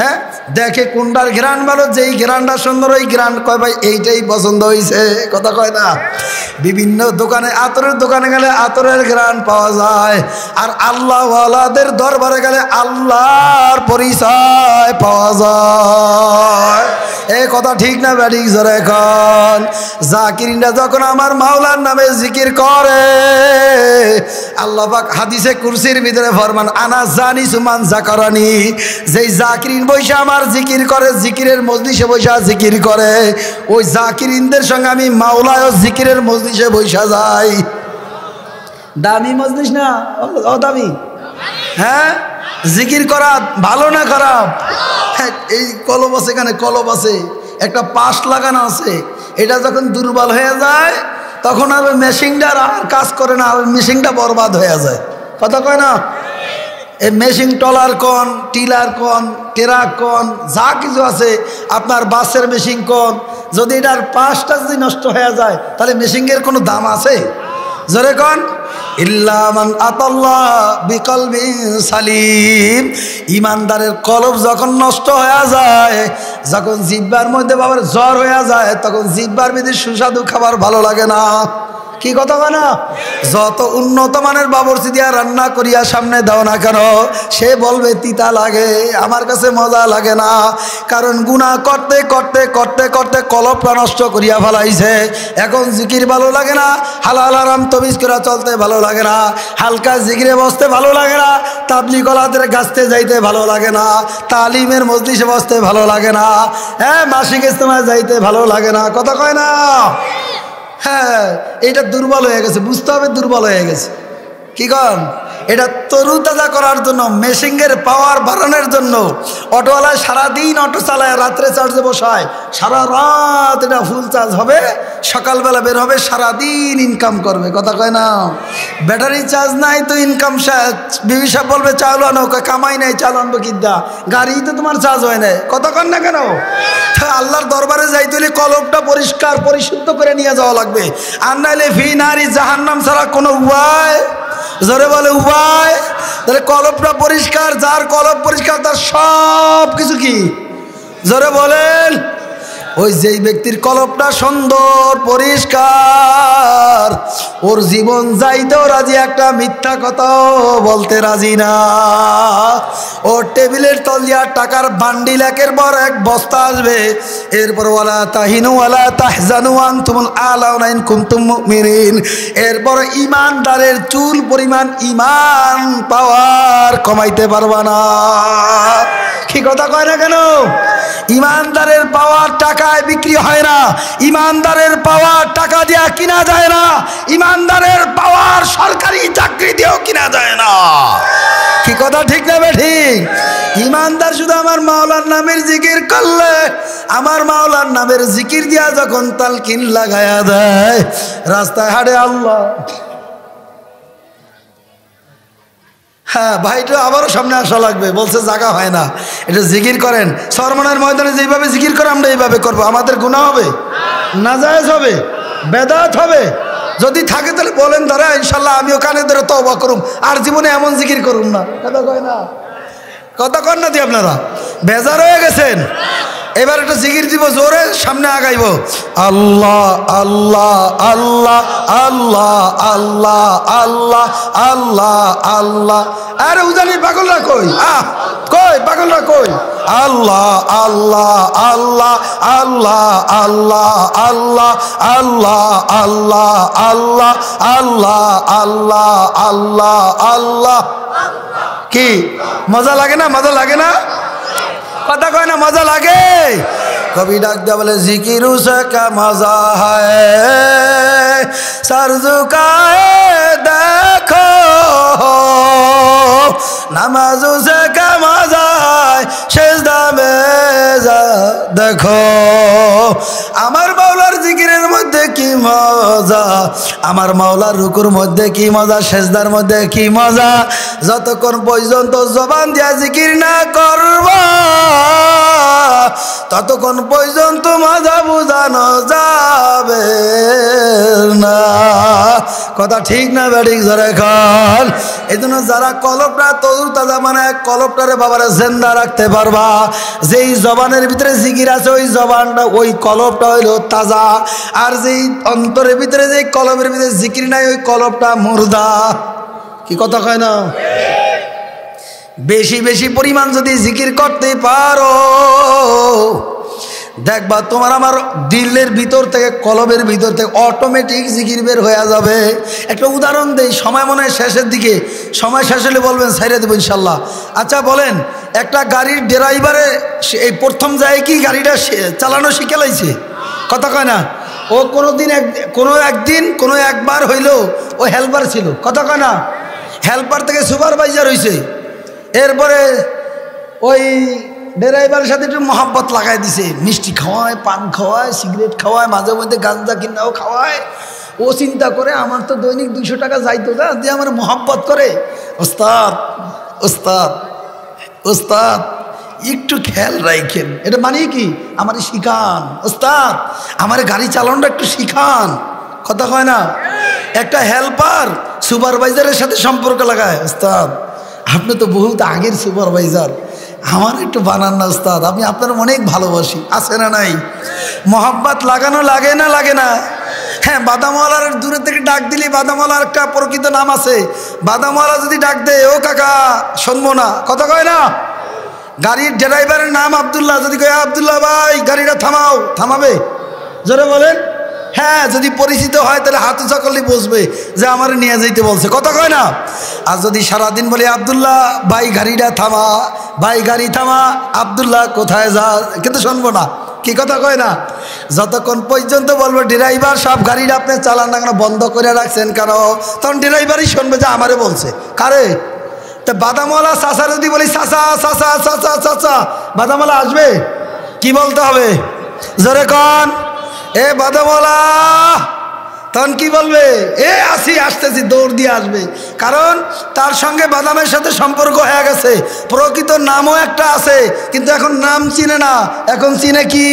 হ্যাঁ, দেখে কোনটার ঘ্রাণ ভালো, যেই ঘ্রাণটা সুন্দর ওই ঘ্রাণ কয় ভাই এইটাই পছন্দ হয়েছে। কথা কয় না? বিভিন্ন দোকানে, আতরের দোকানে গেলে আতরের ঘ্রাণ পাওয়া যায়, আর আল্লাহওয়ালাদের দরবারে গেলে আল্লাহর পরিচয় পাওয়া যায়। এই কথা ঠিক না ব্যাটিক জোরে এখন? জাকিরিনরা যখন আমার মাওলার নামে জিকির করে, আল্লাহ পাক হাদিসে কুরসির ভিতরে ফরমান, আনা জানি সুমান জাকারানি, যেই জাকিরিন বৈশা আমার জিকির করে, জিকিরের মজলিসে বৈশা জিকির করে, ওই জাকিরিনদের সঙ্গে আমি মাওলায়ও জিকিরের মজলিসে বৈশা যাই। দামি মজলিস না অদামি? হ্যাঁ, জিকির করা ভালো না খারাপ? এই কলব আছে, এখানে কলব আছে, একটা পাশ লাগানো আছে, এটা যখন দুর্বল হয়ে যায় তখন আর মেশিনটা আর কাজ করে না, আর মেশিনটা বরবাদ হয়ে যায়। কথা কয় না? এই মেশিন টলার কন, টিলার কন, টেরাক কন, যা কিছু আছে, আপনার বাসের মেশিন কন, যদি এটার পাশটা যদি নষ্ট হয়ে যায় তাহলে মেশিনের কোনো দাম আছে? জোরে কন? ইল্লা মান আতাল্লাহ বিকলবিন সালিম। ইমানদারের কলব যখন নষ্ট হয়ে যায়, যখন জিহ্বার মধ্যে বাবার জ্বর হয়ে যায়, তখন জিহ্বার মধ্যে সুস্বাদু খাবার ভালো লাগে না। কি কথা কয় না? যত উন্নত মানের বাবরচি দিয়া রান্না করিয়া সামনে দাও না কেন, সে বলবে তিতা লাগে, আমার কাছে মজা লাগে না। কারণ গুনাহ করতে করতে করতে করতে কলবটা নষ্ট করিয়া ফেলাইছে। এখন জিকির ভালো লাগে না, হালাল হারাম তমিজ করে চলতে ভালো লাগে না, হালকা জিকিরে বসতে ভালো লাগে না, তাবলিগ ওয়ালাদের গাছতে যাইতে ভালো লাগে না, তালিমের মজলিসে বসতে ভালো লাগে না, হ্যাঁ, মাসিক ইজতেমায় যাইতে ভালো লাগে না। কথা কয় না? হ্যাঁ, এটা দুর্বল হয়ে গেছে, বুঝতে হবে দুর্বল হয়ে গেছে। কি কন? এটা তরুতাজা করার জন্য, মেশিনের পাওয়ার বাড়ানোর জন্য অটোওয়ালায় সারাদিন অটো চালায়, রাত্রে চার্জে বসায়, সারা রাত এটা ফুল চার্জ হবে, সকালবেলা বের হবে, সারাদিন ইনকাম করবে। কথা কয় না? ব্যাটারি চার্জ নাই তো ইনকাম শেষ। বিবি সাহেব বলবে চালু আনো, কামাই নাই, চালু আনবো কিদ্দা, গাড়ি তো তোমার চার্জ হয় নাই। কথা কন না কেন? আল্লাহর দরবারে যাইতে হলে কলবটা পরিষ্কার পরিশুদ্ধ করে নিয়ে যাওয়া লাগবে, আর নাইলে ফি নারি জাহান্নাম ছাড়া কোনো উপায়, জোরে বলে উপায়। তাহলে কলবটা পরিষ্কার, যার কলব পরিষ্কার তার সব কিছু কি, জোরে বলেন? ওই যেই ব্যক্তির কলবটা সুন্দর পরিষ্কার, ওর জীবন যাইতেও রাজি, একটা মিথ্যা কথাও বলতে রাজি না। ওর টেবিলের তল দিয়া টাকার বান্ডিল একের পর এক বস্তা আসবে, এরপর ওয়ালা তাহিনু ওয়ালা তাহজানু আনতুমুল আলাউনা ইন কুনতুম মুমিনিন। এরপর ইমানদারের চুল পরিমাণ ইমান পাওয়ার কমাইতে পারবা না। কি কথা কয় না কেন? ইমানদারের পাওয়ার টাকায় বিক্রি হয় না, ইমানদারের পাওয়ার টাকা দিয়ে কিনা যায় না, ইমানদারের পাওয়ার সরকারি চাকরি দিয়েও কিনা যায় না। কি কথা ঠিক না ঠিক? ইমানদার শুধু আমার মাওলার নামের জিকির করলে, আমার মাওলার নামের জিকির দিয়া যখন তালকিন লাগায়া দেয় রাস্তায় হাঁটে আল্লাহ। হ্যাঁ ভাইটা আবারও সামনে আসা লাগবে, বলছে জায়গা হয় না, এটা জিকির করেন। সরমনের ময়দানে যেভাবে জিকির করে আমরা এইভাবে করবো, আমাদের গুনাহ হবে, নাজায়েজ হবে, বেদাত হবে। যদি থাকে তাহলে বলেন ধরা, ইনশাল্লাহ আমিও কানে ধরে তওবা করুম, আর জীবনে এমন জিকির করুম না। কথা কয় না, কথা কন না দিয়ে আপনারা বেজার হয়ে গেছেন। এবার একটা জিকির দিব, জোরে সামনে আগাইব। আল্লাহ আল্লাহ আল্লাহ আল্লাহ আল্লাহ আল্লাহ আল্লাহ আল্লাহ। আরে উজানি পাগলরা কই, কই পাগলরা কই? আল্লাহ আল্লাহ আল্লাহ আল্লাহ আল্লাহ আল্লাহ আল্লাহ আল্লাহ আল্লাহ আল্লাহ আল্লাহ আল্লাহ আল্লাহ। কি মজা লাগে না? মজা লাগে না? কথা কয় না মজা লাগে? কবি ডাক দে বলে জিকির সে কা মজা হ্যায় সর ঝুকায়ে দেখো, নামাজ সে কা মজা হ্যায় সেজদা মে যা দেখো। আমার মাওলার জিকিরের মধ্যে কি মজা, আমার মাওলার রুকুর মধ্যে কি মজা, সেজদার মধ্যে কি মজা। যতক্ষণ পর্যন্ত জবান দিয়া জিকির না করবা ততক্ষণ পর্যন্ত মজা বুঝানো যাবে না। কথা ঠিক না বেঠিক? জোরে খান। এই জন্য যারা কলবটা তরু তাজা মানে কলবটারে বাবারে জিন্দা রাখতে পারবা, যেই জবানের ভিতরে জিকির আছে ওই জবানটা ওই কলবটা হইলো তাজা, আর যেই অন্তরের ভিতরে যে কলবের ভিতরে জিকির নাই ওই কলবটা মুর্দা। কি কথা কয় না? বেশি বেশি পরিমাণ যদি জিকির করতে পারো দেখবা তোমার আমার দিলের ভিতর থেকে কলবের ভিতর থেকে অটোমেটিক জিকির বের হয়ে যাবে। একটা উদাহরণ দেই, সময় মনে হয় শেষের দিকে, সময় শেষ হলে বলবেন ছাইড়ে দেবো ইনশাল্লাহ। আচ্ছা বলেন, একটা গাড়ির ড্রাইভারে এই প্রথম যায় কি গাড়িটা চালানো শিখে লাইছে? কথা কয় না? ও কোনো একবার হইলো ও হেল্পার ছিল। কথা কয় না? হেল্পার থেকে সুপারভাইজার হয়েছে, এরপরে ওই ড্রাইভারের সাথে একটু মহাব্বত লাগাই দিছে, মিষ্টি খাওয়ায়, পান খাওয়ায়, সিগারেট খাওয়ায়, মাঝে মধ্যে গাঁজা কিনাও খাওয়ায়। ও চিন্তা করে আমার তো দৈনিক 200 টাকা যাইতো না, দিয়ে আমার মহাব্বত করে। ওস্তাদ ওস্তাদ ওস্তাদ একটু খেয়াল রাখেন, এটা মানে কি আমার শিখান, ওস্তাদ আমার গাড়ি চালানোটা একটু শিখান। কথা কয় না? একটা হেল্পার সুপারভাইজারের সাথে সম্পর্ক লাগায়, ওস্তাদ আপনি তো বহুত আগের সুপারভাইজার, আমার একটু বানান না ওস্তাদ, আমি আপনার অনেক ভালোবাসি। আছে না নাই? মহাব্বত লাগানো লাগে না? লাগে না? হ্যাঁ, বাদামওয়ালার দূরে থেকে ডাক দিলে, বাদামওয়ালার একটা প্রকৃত নাম আছে, বাদামওয়ালা যদি ডাক দেয় ও কাকা শুনবো না। কথা কয় না? গাড়ির ড্রাইভারের নাম আব্দুল্লাহ, যদি কয় আব্দুল্লাহ ভাই গাড়িটা থামাও, থামাবে? জোরে বলেন। হ্যাঁ, যদি পরিচিত হয় তাহলে হাত উঁচা করলে বসবে যে আমার নিয়ে যাইতে বলছে। কথা কয় না? আর যদি সারাদিন বলে আব্দুল্লাহ ভাই গাড়িটা থামা, ভাই গাড়ি থামা, আব্দুল্লাহ কোথায় যা, কিন্তু শুনবো না। কি কথা কয় না? যতক্ষণ পর্যন্ত বলবো ড্রাইভার সব গাড়িটা আপনি চালান না কেন, বন্ধ করে রাখছেন কেন, তখন ড্রাইভারই শুনবে যে আমারে বলছে। কারে? তা বাদামওয়ালা চাচা যদি বলি চাচা চাচা চাচা চাচা, বাদামওয়ালা আসবে? কি বলতে হবে? জোরে কন। এ বাদামওয়ালা, তখন কি বলবে? এ আসি, আসতেছি, দৌড় দিয়ে আসবে। কারণ তার সঙ্গে বাদামের সাথে সম্পর্ক হয়ে গেছে, প্রকৃত নামও একটা আছে, কিন্তু এখন নাম চিনে না, এখন চিনে কি?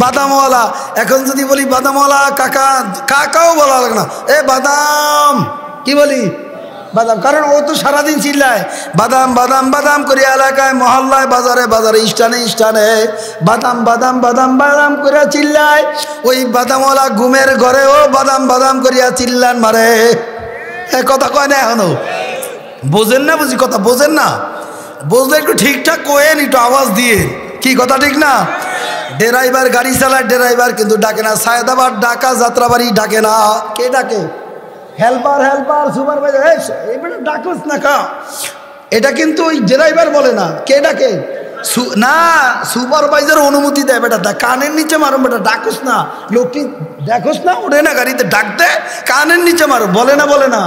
বাদামওয়ালা। এখন যদি বলি বাদামওয়ালা কাকা, কাকাও বলা লাগে না, এ বাদাম, কি বলি? বাদাম। কারণ ও তো সারাদিন চিল্লায় বাদাম বাদাম বাদাম করে, এলাকায় মহল্লায় বাজারে বাজারে স্থানে স্থানে বাদাম বাদাম বাদাম বাদাম করে চিল্লায়। ওই বাদামওয়ালা ঘুমের ঘরেও বাদাম বাদাম করিয়া চিল্লান মারে। এ কথা কয় না এখনো? বোঝেন না? বুঝি কথা বোঝেন না? বুঝলে একটু ঠিকঠাক কোয়েন, একটু আওয়াজ দিয়ে। কি কথা ঠিক না? ড্রাইভার গাড়ি চালায়, ড্রাইভার কিন্তু ডাকে না। সায়দাবাদ ডাকা, যাত্রাবাড়ি ডাকে না। কে ডাকে? হেল্পার, হেল্পার, সুপারভাইজার, এইটা ডাকস না কা, এটা কিন্তু ওই ড্রাইভার বলে না। কে ডাকে? না, সুপারভাইজার অনুমতি দেয় বেটা, কানের নিচে মারো বেটা, ডাকুস না, লোকটি দেখোস না ওঠে না গাড়িতে, ডাক দে, কানের নিচে মারো, বলে না বলে না,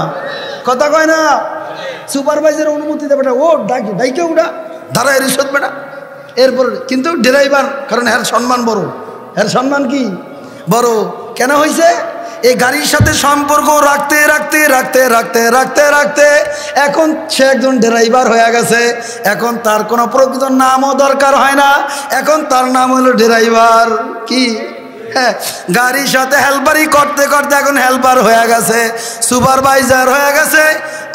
কথা কয় না। সুপারভাইজার অনুমতি দেয় বেটা, ও ডাকে ডাইকে ওটা দাঁড়ায় রিসত বেটা। এরপর কিন্তু ড্রাইভার, কারণ এর সম্মান বড়, এর সম্মান কি বড়। কেন হয়েছে? এই গাড়ির সাথে সম্পর্ক রাখতে রাখতে রাখতে রাখতে রাখতে রাখতে এখন সে একজন ড্রাইভার হয়ে গেছে। এখন তার কোনো প্রকৃত নামও দরকার হয় না, এখন তার নাম হলো ড্রাইভার। কি? হ্যাঁ, গাড়ির সাথে হেল্পারই করতে করতে এখন হেল্পার হয়ে গেছে, সুপারভাইজার হয়ে গেছে।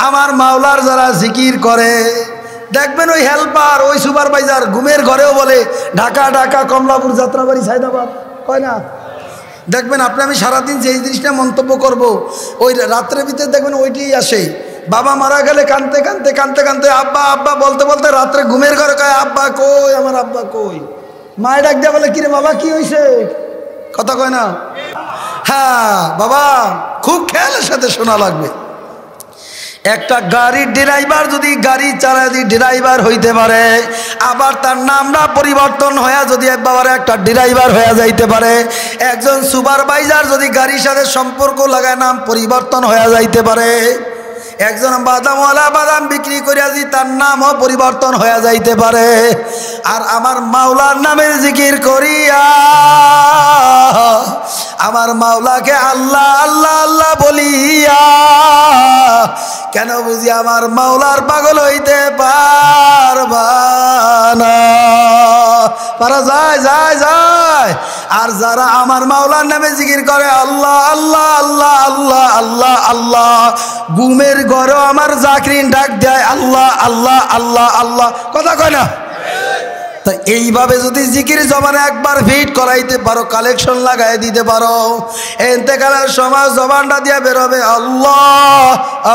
আমার মাওলার যারা জিকির করে দেখবেন ওই হেল্পার ওই সুপারভাইজার ঘুমের ঘরেও বলে ঢাকা ঢাকা কমলাপুর যাত্রাবাড়ি সাইদাবাদ, কয় না? দেখবেন আপনি, আমি সারাদিন যে জিনিসটা মন্তব্য করব, ওই রাত্রের ভিতরে দেখবেন ওইটাই আসে। বাবা মারা গেলে কানতে কানতে কানতে কানতে আব্বা আব্বা বলতে বলতে রাত্রে ঘুমের ঘরে কয় আব্বা কই, আমার আব্বা কই। মায়ের ডাক দেয়া বলে কিরে বাবা কি হয়েছে, কথা কয় না? হ্যাঁ বাবা, খুব খেয়ালের সাথে শোনা লাগবে। একটা গাড়ির ড্রাইভার যদি গাড়ি চালায় যদি ড্রাইভার হইতে পারে, আবার তার নামটা পরিবর্তন হয়ে যদি বাবার একটা ড্রাইভার হয়ে যাইতে পারে, একজন সুপারভাইজার যদি গাড়ির সাথে সম্পর্ক লাগায় নাম পরিবর্তন হয়ে যাইতে পারে, একজন বাদামওয়ালা বাদাম বিক্রি করিয়া যদি তার নামও পরিবর্তন হয়ে যাইতে পারে, আর আমার মাওলার নামের জিকির করিয়া আমার মাওলাকে আল্লাহ আল্লাহ আল্লাহ বলিয়া কেন বুঝি আমার মাওলার পাগল হইতে পারবা না? পারা যায় যায় যায়। আর যারা আমার মাওলার নামে জিকির করে আল্লাহ আল্লাহ আল্লাহ আল্লাহ আল্লাহ আল্লাহ, ঘুমের ঘরেও আমার জাকিরিন ডাক দেয় আল্লাহ আল্লাহ আল্লাহ আল্লাহ, কথা কয় না? তা এইভাবে যদি জিকির জবানে একবার ফিট করাইতে পারো, কালেকশন লাগাই দিতে পারো, এতেকালের সময় জবানটা দিয়ে বেরোবে আল্লাহ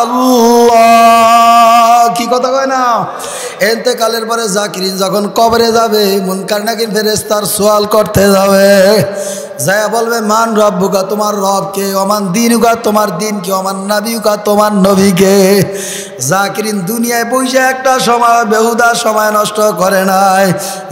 আল্লাহ, কি কথা কয় না? এতেকালের পরে জাকিরিন যখন কবরে যাবে, মুনকার নাকির ফেরেশতার সওয়াল করতে যাবে, যায়া বলবে মান রব্বুকা, তোমার রব কে, ওমান দিনুকা, তোমার দিন কি, ওমান নবিউকা, তোমার নবী কে। জাকিরিন দুনিয়ায় বসে একটা সময় বেহুদা সময় নষ্ট করে নাই,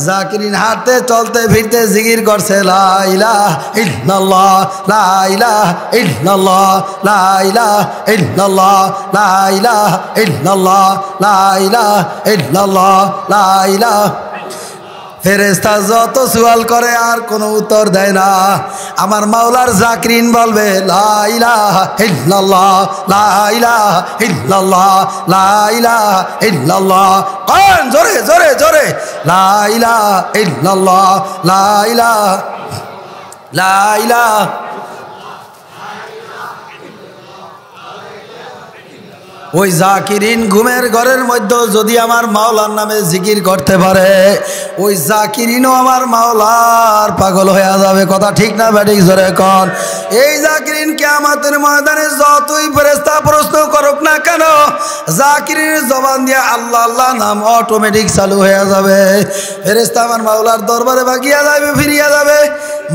জাকিরিন হাঁটতে চলতে ফিরতে জিকির করছে লা ইলাহা ইল্লাল্লাহ লা ইলাহা ইল্লাল্লাহ লা ইলাহা ইল্লাল্লাহ লা ইলাহা ইল্লাল্লাহ লা ইলাহা ইল্লাল্লাহ লা ইলাহা। ফেরেশতা যত সওয়াল করে আর কোনো উত্তর দেয় না, আমার মাওলার জাকিরিন বলবে লা ইলাহা ইল্লাল্লাহ লা ইলাহা ইল্লাল্লাহ লা ইলাহা ইল্লাল্লাহ, কোন জোরে জোরে জোরে, লা ইলাহা ইল্লাল্লাহ লা ইলাহা লা ইলাহা। ওই জাকিরিন ঘুমের ঘরের মধ্যে যদি আমার মাওলার নামে জিকির করতে পারে, ওই জাকিরিনও আমার মাওলার পাগল হয়ে যাবে, কথা ঠিক না ব্যাটিক জোরে কন? এই জাকিরিন কিয়ামতের ময়দানে যতই ফেরেশতা প্রশ্ন করুক না কেন, জাকিরিনের জবান দিয়ে আল্লাহ আল্লাহ নাম অটোমেটিক চালু হয়ে যাবে। ফেরেশতা আমার মাওলার দরবারে ভাগিয়া যাবে, ফিরিয়া যাবে,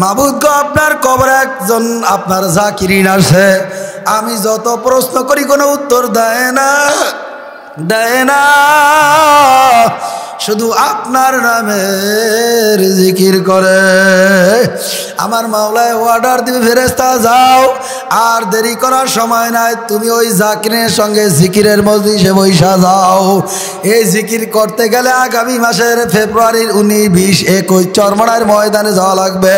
মাবুদ গো আপনার কবরে একজন আপনার জাকিরিন আছে, আমি যত প্রশ্ন করি কোনো উত্তর দেয় না দেয় না, শুধু আপনার নামের জিকির করে। আমার মাওলায় অর্ডার দিবে ফেরেশতা যাও, আর দেরি করার সময় নাই, তুমি ওই জাকিরের সঙ্গে জিকিরের মজলিসে বৈশা যাও। এই জিকির করতে গেলে আগামী মাসের ফেব্রুয়ারির 19, 20, 21 চরমনার ময়দানে যাওয়া লাগবে।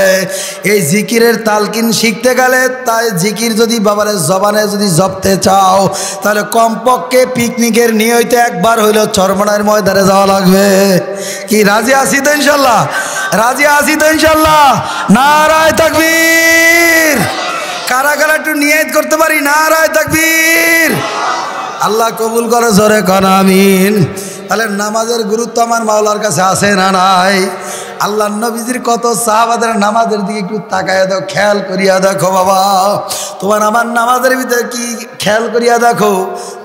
এই জিকিরের তালকিন শিখতে গেলে, তাই জিকির যদি বাবার জবানে যদি জপতে চাও, তাহলে কমপক্ষে পিকনিকের নিয়তে একবার হইল চরমনার ময়দানে যাওয়া লাগবে। কি রাজি আছি তো ইনশাল্লাহ? রাজি আছি তো ইনশাল্লাহ? নারায়ে তাকবীর। কারা কারা একটু নিয়ত করতে পারি? নারায়ে তাকবীর। আল্লাহ কবুল করে, জোরে কোন আমিন। তাহলে নামাজের গুরুত্ব আমার মাওলার কাছে আছে না নাই? আল্লাহ নবীজির কত সাহাবাদের নামাজের দিকে একটু তাকায় দাও, খেয়াল করিয়া দেখো বাবা, তোমার আমার নামাজের ভিতরে কি খেয়াল করিয়া দেখো।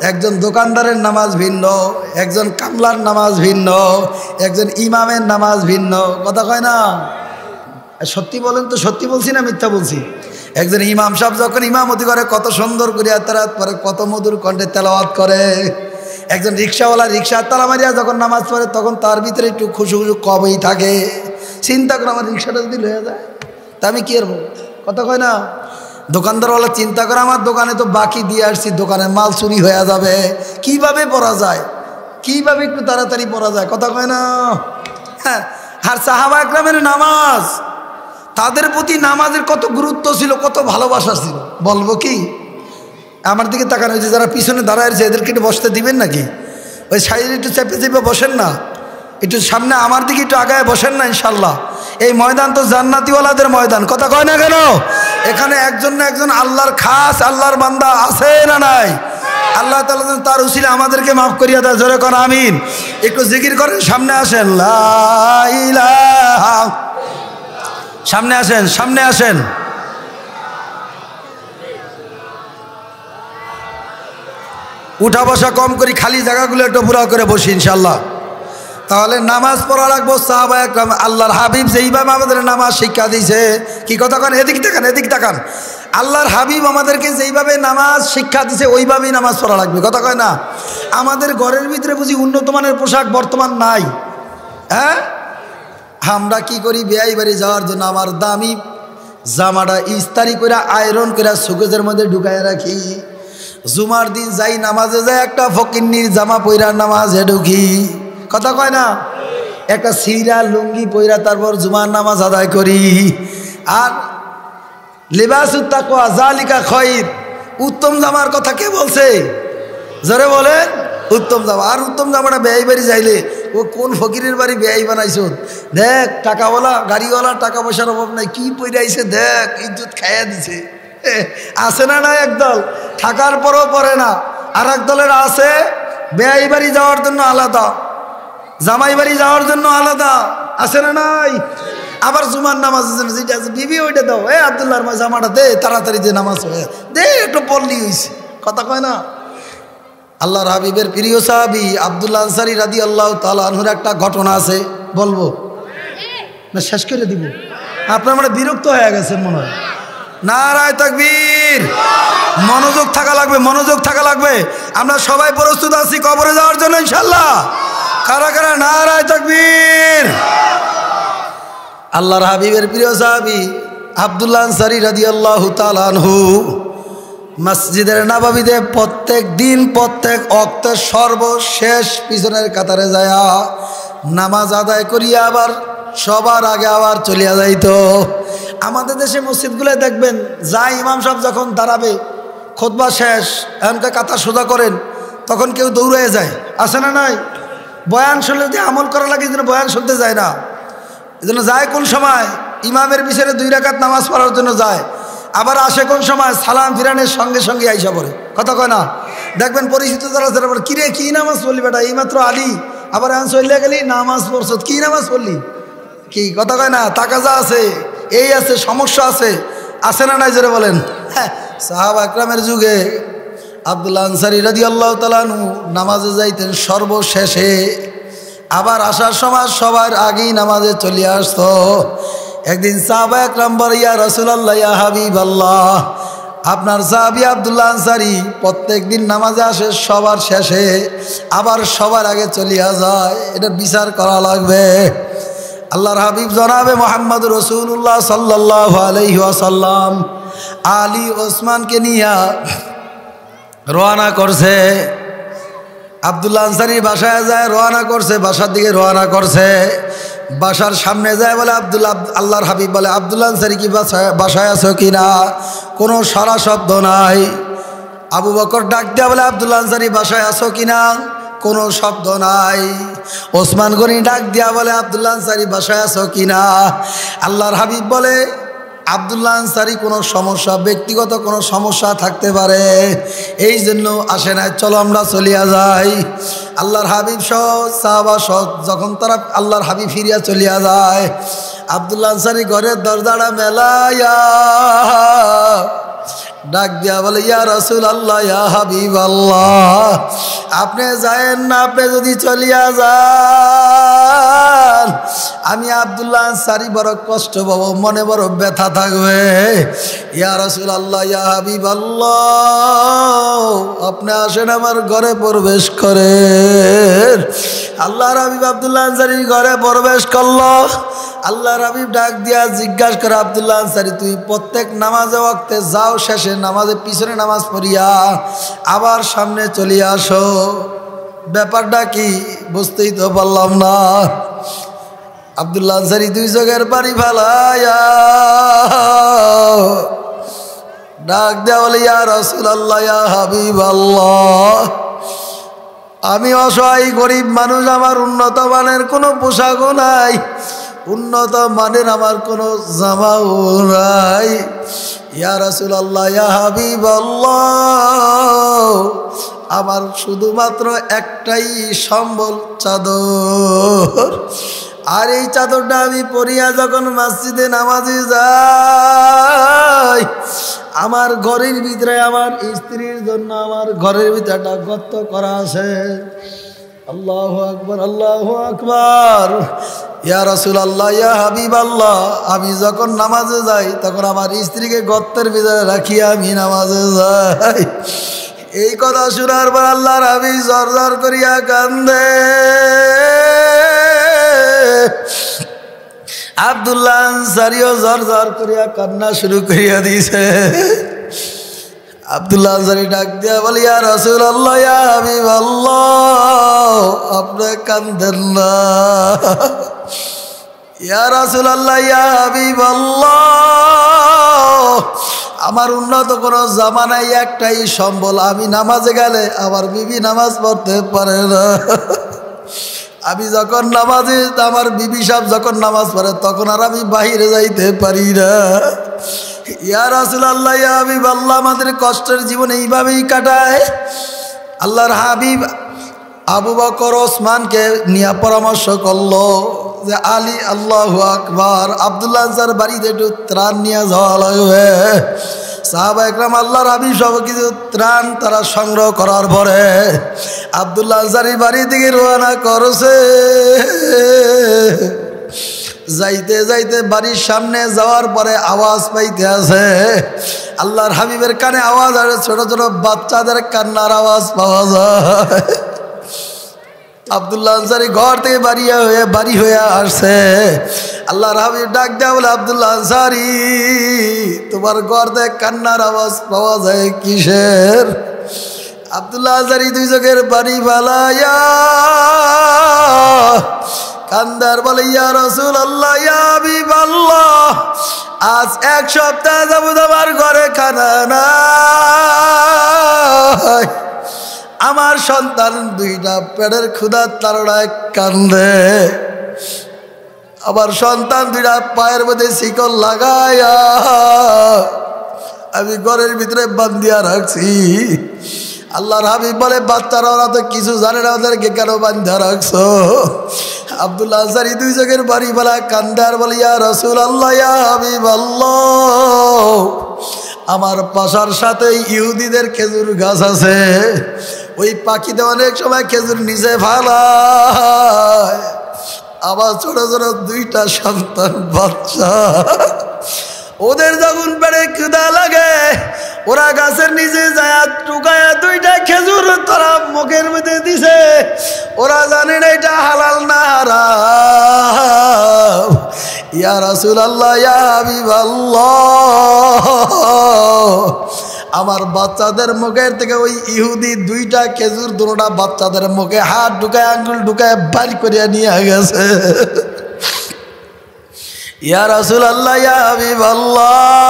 একজন দোকানদারের নামাজ ভিন্ন, একজন কামলার নামাজ ভিন্ন, একজন ইমামের নামাজ ভিন্ন, কথা কয় না? সত্যি বলেন তো, সত্যি বলছি না মিথ্যা বলছি? একজন ইমাম সাহেব যখন ইমামতি করে কত সুন্দর করিয়া তারা পরে কত মধুর কণ্ঠে তেলাওয়াত করে, একজন রিক্সাওয়ালা রিক্সার তালা মারিয়া যখন নামাজ পড়ে তখন তার ভিতরে একটু খুশু খুশু কবেই থাকে, চিন্তা করে আমার রিক্সাটা যদি লয়ে যায় তা আমি কি করবো, কথা কয় না। দোকানদারওয়ালা চিন্তা করে আমার দোকানে তো বাকি দিয়ে আসছি, দোকানে মাল চুরি হয়ে যাবে, কিভাবে পড়া যায়, কিভাবে একটু তাড়াতাড়ি পড়া যায়, কথা কয় না। হ্যাঁ, আর সাহাবা একরামের নামাজ, তাদের প্রতি নামাজের কত গুরুত্ব ছিল, কত ভালোবাসা ছিল বলবো কি। আমার দিকে তাকানো হয়েছে, যারা পিছনে দাঁড়ায় আছে এদেরকে একটু বসতে দিবেন নাকি, ওই সাইডে একটু চেপে চেপে বসেন না, একটু সামনে আমার দিকে একটু আগায় বসেন না। ইনশাল্লাহ এই ময়দান তো জান্নাতিওয়ালাদের ময়দান, কথা কয় না কেন। এখানে একজন না একজন আল্লাহর খাস আল্লাহর বান্দা আছে না নাই। আল্লাহ তাআলা তার উসিলে আমাদেরকে মাফ করিয়া দেয়, জোরে কর আমিন। একটু জিকির করেন, সামনে আসেন, লা ইলাহা, সামনে আসেন, সামনে আসেন। উঠা বসা কম করি, খালি জায়গাগুলো একটু পুরা করে বসি ইনশাল্লাহ। তাহলে নামাজ পড়া রাখবো। সাহাবা একরাম, আল্লাহর হাবিব যেইভাবে আমাদের নামাজ শিক্ষা দিয়েছে, কি কথা কন, এদিক তাকান, এদিক তাকান। আল্লাহর হাবিব আমাদেরকে যেইভাবে নামাজ শিক্ষা দিছে ওইভাবেই নামাজ পড়া লাগবে, কথা কয় না। আমাদের ঘরের ভিতরে বুঝি উন্নত মানের পোশাক বর্তমান নাই। হ্যাঁ, আমরা কি করি, বিয়ে বাড়ি যাওয়ার জন্য আমার দামি জামাটা ইস্তারি করে আয়রন করে সুকেজের মধ্যে ঢুকায় রাখি। জুমার দিন যাই নামাজে যাই একটা ফকিন্নির জামা পইরা নামাজে ঢুকি, কথা কয় না। একটা সিরা লুঙ্গি পইরা তারপর জুমার নামাজ আদায় করি। আর লিবাসুত তাকওয়া যালিকা খায়র, উত্তম জামার কথা কে বলছে, জোরে বলেন, উত্তম জামা। আর উত্তম জামাটা বেয়াই বাড়ি যাইলে ও কোন ফকিরের বাড়ি বেয়াই বানাইছো, দেখ টাকাওয়ালা গাড়িওয়ালা, টাকা পয়সার অভাব নাই, কি পইরা আইছে দেখ, ইজ্জত খাইয়া দিছে। আছে না না, একদল থাকার পরও পরে না, আর এক দলের আছে বেয়াই বাড়ি যাওয়ার জন্য আলাদা, জামাই বাড়ি যাওয়ার জন্য আলাদা, আছে না নাই। আবার জুমার নামাজের জন্য যেটা আছে, বিবি ওইটা দাও, আব্দুল্লাহর জামাটা দে, তাড়াতাড়ি যে নামাজ হয়ে দে, একটু পড়লি হয়েছে, কথা কয় না। আল্লাহর হাবিবের প্রিয় সাহাবী আব্দুল্লাহ আনসারী রাদিয়াল্লাহু তাআলা আনহুর একটা ঘটনা আছে, বলবো না শেষ করে দিব, আপনার মানে বিরক্ত হয়ে গেছেন মনে হয়। নারায়ে তাকবীর, মনোযোগ থাকা লাগবে, মনোযোগ থাকা লাগবে। আমরা সবাই প্রস্তুত আছি কবরে যাওয়ার জন্য ইনশাআল্লাহ। কারা কারা নারায়ে তাকবীর। আল্লাহর হাবিবের প্রিয় সাহাবী আব্দুল্লাহ আনসারী রাদিয়াল্লাহু তাআলা আনহু মসজিদের নববীতে প্রত্যেক দিন প্রত্যেক ওয়াক্তে সর্বশেষ পিছনের কাতারে যায় নামাজ আদায় করিয়া আবার সবার আগে আবার চলিয়া যাইতো। আমাদের দেশে মসজিদগুলোয় দেখবেন, যা ইমাম সাহেব যখন দাঁড়াবে, খুতবা শেষ, এমনকি কাতার সোজা করেন, তখন কেউ দৌড়ে যায়, আসে না নাই। বয়ান শুনলে যে আমল করা লাগে, এই জন্য বয়ান শুনতে যায় না, এই জন্য যায় কোন সময়, ইমামের পিছনে 2 রাকাত নামাজ পড়ার জন্য যায়। আবার আসে কোন সময়, সালাম ফিরানের সঙ্গে সঙ্গে আইসা পড়ে, কথা কয় না। দেখবেন পরিচিত যারা যারা বলে, কিরে কি নামাজ পড়লি বেটা, এইমাত্র আলি, আবার এখন চলে গেলি নামাজ পড়ছ, কি নামাজ পড়লি, কি কথা কয় না। তাকাজা আছে, এই আছে, সমস্যা আছে, আছে না নাই, জোরে বলেন। হ্যাঁ, সাহাবা একরামের যুগে আব্দুল্লাহ আনসারী রাদিয়াল্লাহু তাআলা আনহু নামাজে যাইতেন সর্বশেষে, আবার আসার সময় সবার আগেই নামাজে চলে আসতো। একদিন সাহাবা একরাম বলে, ইয়া রাসূলুল্লাহ, ইয়া হাবিবাল্লাহ, আপনার সাহাবী আব্দুল্লাহ আনসারী প্রত্যেক দিন নামাজে আসে সবার শেষে, আবার সবার আগে চলিয়া যায়, এটা বিচার করা লাগবে। আল্লাহর হাবিব জনাবে মুহাম্মদ রাসূলুল্লাহ সাল্লাল্লাহু আলাইহি ওয়াসাল্লাম আলী ওসমানকে নিয়ে রওনা করছে। আব্দুল্লাহ আনসারীর বাসায় যায়, রওনা করছে, বাসার দিকে রওনা করছে। বাসার সামনে যায় বলে আল্লাহর হাবিব বলে, আব্দুল্লাহ আনসারী কি বাসায় আছো কিনা? কোনো সারা শব্দ নাই। আবু বকর ডাক দেয়া বলে, আব্দুল্লাহ আনসারী বাসায় আছো কিনা? কোনো শব্দ নাই। ওসমান গনি ডাক দিয়া বলে, আব্দুল্লাহ আনসারী বাসায় আছো কিনা? আল্লাহর হাবিব বলে, আব্দুল্লাহ আনসারী কোনো সমস্যা, ব্যক্তিগত কোনো সমস্যা থাকতে পারে, এই জন্য আসে নাই, চলো আমরা চলিয়া যাই। আল্লাহর হাবিব সহ সাহাবা সহ যখন তারা আল্লাহর হাবিব ফিরিয়া চলিয়া যায়, আব্দুল্লাহ আনসারী ঘরের দরজাটা মেলাইয়া ডাক দিয়া বলে, ইয়া রাসূলুল্লাহ, ইয়া হাবিবাল্লাহ, আপনি যায়েন না, আপনি যদি চলিয়া যান আমি আব্দুল্লাহ আনসারী বড় কষ্ট পাবো, মনে বড় ব্যথা থাকবে। ইয়া রাসূলুল্লাহ, ইয়া হাবিবাল্লাহ, আপনি আসেন আমার ঘরে প্রবেশ করেন। আল্লাহর হাবিব আব্দুল্লাহ আনসারীর ঘরে প্রবেশ করলো। আল্লাহর হাবিব ডাক দিয়া জিজ্ঞাসা করে, আব্দুল্লাহ আনসারী, তুই প্রত্যেক নামাজে ওয়াক্তে যাও, শেষে নামাজে পিছনে নামাজ পড়িয়া আবার সামনে চলে আসো, ব্যাপারটা কি? বুঝতেই তো পারলাম না। আব্দুল্লাহ আনসারী দুই চোখের পানি ফেলাইয়া ডাক দেয়া বলে, ইয়া রাসূলুল্লাহ, ইয়া হাবিবাল্লাহ, আমি অসহায় গরিব মানুষ, আমার উন্নত মানের কোনো পোশাকও নাই, উন্নত মানের আমার কোনো জামাও নাই। ইয়া রাসূলুল্লাহ, ইয়া হাবিবাল্লাহ, আমার শুধুমাত্র একটাই সম্বল, চাদর। আর এই চাদরটা আমি পরিয়া যখন মসজিদে নামাজে যাই, আমার ঘরের ভিতরে আমার স্ত্রীর জন্য আমার ঘরের ভিতরে একটা গর্ত করা আছে। আল্লাহু আকবার, আল্লাহু আকবার। ইয়া রাসূলুল্লাহ, ইয়া হাবিবাল্লাহ, আমি যখন নামাজে যাই তখন আমার স্ত্রীকে গর্তের ভিতরে রাখিয়া আমি নামাজে যাই। এই কথা শোনার পর আল্লাহর হাবিব জড়জড় করিয়া কান্দে। আব্দুল্লাহ আনসারীও জড়জড় করিয়া কান্না শুরু করিয়া দিয়েছে। আব্দুল্লাহ আনসারী ডাক দিয়া বলে, ইয়া রাসূলুল্লাহ, ইয়া হাবিবাল্লাহ, আপনি কান্দেন না। ইয়া রাসূলুল্লাহ, ইয়া হাবিবাল্লাহ, আমার উন্নত কোনো জামা নাই, একটাই সম্বল, আমি নামাজে গেলে আমার বিবি নামাজ পড়তে পারে না। আমি যখন নামাজে, আমার বিবি সাহেব যখন নামাজ পড়ে তখন আর আমি বাহিরে যাইতে পারি না। ইয়া রাসূলুল্লাহ, ইয়া হাবিবাল্লাহ, আমাদের কষ্টের জীবন এইভাবেই কাটায়। আল্লাহর হাবিব আবু বকর ওসমানকে নিয়ে পরামর্শ করলো যে, আলী, আল্লাহু আকবার, আব্দুল্লাহ আনসার বাড়িতে একটু ত্রাণ নিয়ে যাওয়া লাগবে। সাহাবা একরাম আল্লাহর হাবিব সব কিছু ত্রাণ তারা সংগ্রহ করার পরে আব্দুল্লাহ আনসারীর বাড়ি থেকে রওনা করছে। যাইতে যাইতে বাড়ির সামনে যাওয়ার পরে আওয়াজ পাইতে আছে, আল্লাহর হাবিবের কানে আওয়াজ আসে, ছোট ছোট বাচ্চাদের কান্নার আওয়াজ পাওয়া যায়। আব্দুল্লাহ আনসারী ঘর থেকে বাড়ি হয়ে আসছে। আল্লাহর হাবিব ডাক দেয়া বলে, আব্দুল্লাহ আনসারী, তোমার ঘর থেকে কান্নার আওয়াজ পাওয়া যায় কিসের? আব্দুল্লাহ আনসারী দুই চোখের পানি ফালাইয়া কান্দার বলে, ইয়া রাসূলুল্লাহ, ইয়া হাবিবাল্লাহ, আজ এক সপ্তাহ যাবত আমার ঘরে খানা নাই, আমার সন্তান দুইটা পেটের ক্ষুধার তাড়নায় কান্দে, আমার সন্তান দুইটা পায়ের মধ্যে শিকল লাগাইয়া আমি ঘরের ভিতরে বান্ধিয়া রাখছি। আল্লাহর হাবিব বলে, বাচ্চারা ওরা তো কিছু জানে না, ওদেরকে কেন বান্ধা রাখছো? আব্দুল্লাহ আনসারী দুই চোখের বাড়ি বেলা কান্দার বলে, ইয়া রাসূলুল্লাহ, ইয়া হাবিবাল্লাহ, আমার পাশার সাথে ইহুদিদের খেজুর গাছ আছে, ওই পাখিতে অনেক সময় খেজুর নিচে ফালায়, আমার ছোট ছোট দুইটা সন্তান বাচ্চা, ওদের যখন পেটে ক্ষুধা লাগে ওরা গাছের নিচে যায় টুকায়া দুইটা খেজুর তারা মুখের মধ্যে দিছে, ওরা জানে না এটা হালাল না হারাম। ইয়া রাসূলুল্লাহ, ইয়া হাবিবাল্লাহ, আমার বাচ্চাদের মুখের থেকে ওই ইহুদি দুইটা খেজুর দুটোটা বাচ্চাদের মুখে হাত ঢুকায় আঙ্গুল ঢুকায় বাড়ি করিয়া নিয়ে গেছে। ইয়া রাসূলুল্লাহ, ইয়া হাবিবাল্লাহ,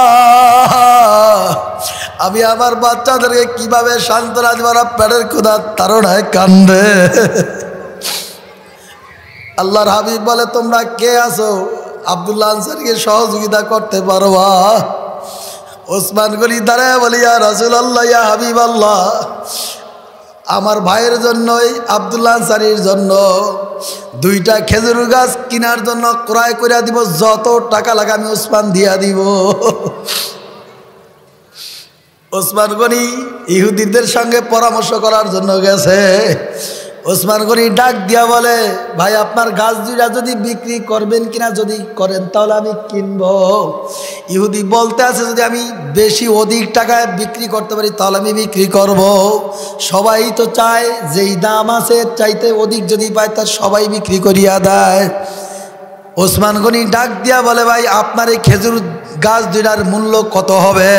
আমি আমার বাচ্চাদেরকে কিভাবে সান্ত্বনা দিব? পেটের ক্ষুধার তাড়নায় কান্দে। আল্লাহর হাবিব বলে, তোমরা কে আছো আব্দুল্লাহ আনসারীকে সহযোগিতা করতে পারবা? ওসমান গনি দাঁড়ায় বলি, ইয়া রাসূলুল্লাহ, ইয়া হাবিবাল্লাহ, আমার ভাইয়ের জন্যই আব্দুল্লাহ আনসারীর জন্য দুইটা খেজুর গাছ কেনার জন্য ক্রয় করে দিব, যত টাকা লাগে আমি ওসমান দিয়া দিব। ওসমান গনি ইহুদিদের সঙ্গে পরামর্শ করার জন্য গেছে। ওসমান গনি ডাক দিয়া বলে, ভাই আপনার গাছ দুইটা যদি বিক্রি করবেন কিনা, যদি করেন তাহলে আমি কিনবো। ইহুদি বলতে আছে, যদি আমি বেশি অধিক টাকায় বিক্রি করতে পারি তাহলে আমি বিক্রি করব। সবাই তো চায় যেই দাম আছে চাইতে অধিক যদি পায় তার সবাই বিক্রি করিয়া দেয়। ওসমান গনি ডাক দিয়া বলে, ভাই আপনার এই খেজুর গাছ দুইটার মূল্য কত হবে?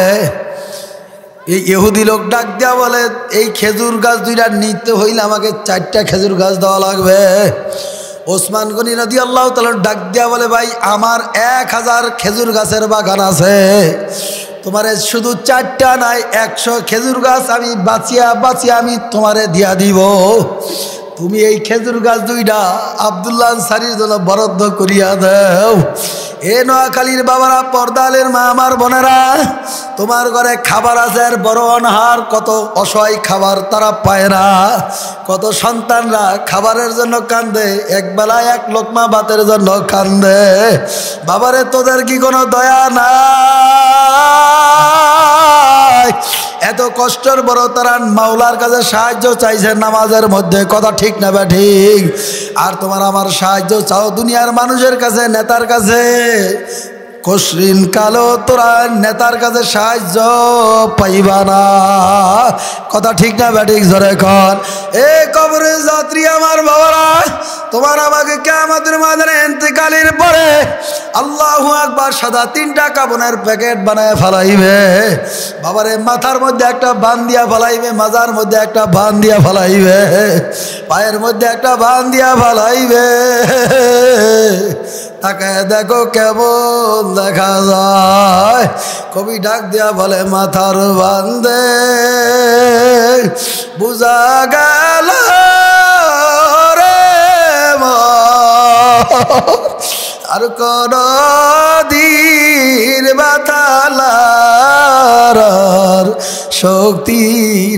এই ইহুদি লোক ডাক দিয়া বলে, এই খেজুর গাছ দুইটা নিতে হইলে আমাকে 4টা খেজুর গাছ দেওয়া লাগবে। ওসমান গনি রাদিয়াল্লাহু তাআলা ডাক দিয়া বলে, ভাই আমার 1000 খেজুর গাছের বাগান আছে, তোমারে শুধু 4টা নাই 100 খেজুর গাছ আমি বাঁচিয়া আমি তোমারে দিয়া দিব। তুমি এই খেজুর গাছ দুইটা আব্দুল্লাহ আনসারীর জন্য বরাদ্দ করিয়া দাও। এ নোয়াখালীর বাবারা, পর্দালের মা, আমার বোনেরা, তোমার ঘরে খাবার আছে আর বড় অনাহার, কত অসহায় খাবার তারা পায় না, কত সন্তানরা খাবারের জন্য কান্দে, একবেলা 1 লোকমা ভাতের জন্য কান্দে। বাবারে তোদের কি কোনো দয়া নাই? এত কষ্টের বড় তারা মাওলার কাছে সাহায্য চাইছে নামাজের মধ্যে, কথা ঠিক না বা ঠিক? আর তোমার আমার সাহায্য চাও দুনিয়ার মানুষের কাছে, নেতার কাছে। কশরিন কালো তোরা নেতার কাছে সাহায্য পাইবা না, কথা ঠিক না বা ঠিক? জোরে কর। এ কবরের যাত্রী আমার বাবারা, তোমার আমাকে কিয়ামতের ময়দানে ইন্তেকালের পরে আল্লাহু আকবার সাদা 3টা কাফনের প্যাকেট বানায় ফেলাইবে। বাবারে মাথার মধ্যে একটা বান দিয়া ফেলাইবে, মাজার মধ্যে একটা বান দিয়া ফেলাইবে, পায়ের মধ্যে একটা বান দিয়া ফেলাইবে। তাকে দেখো কেমন দেখা যায়। কবি ডাক দিয়া বলে, মাথার বান্দে বুঝা গেল রে আর কোন দিন বাতালার শক্তি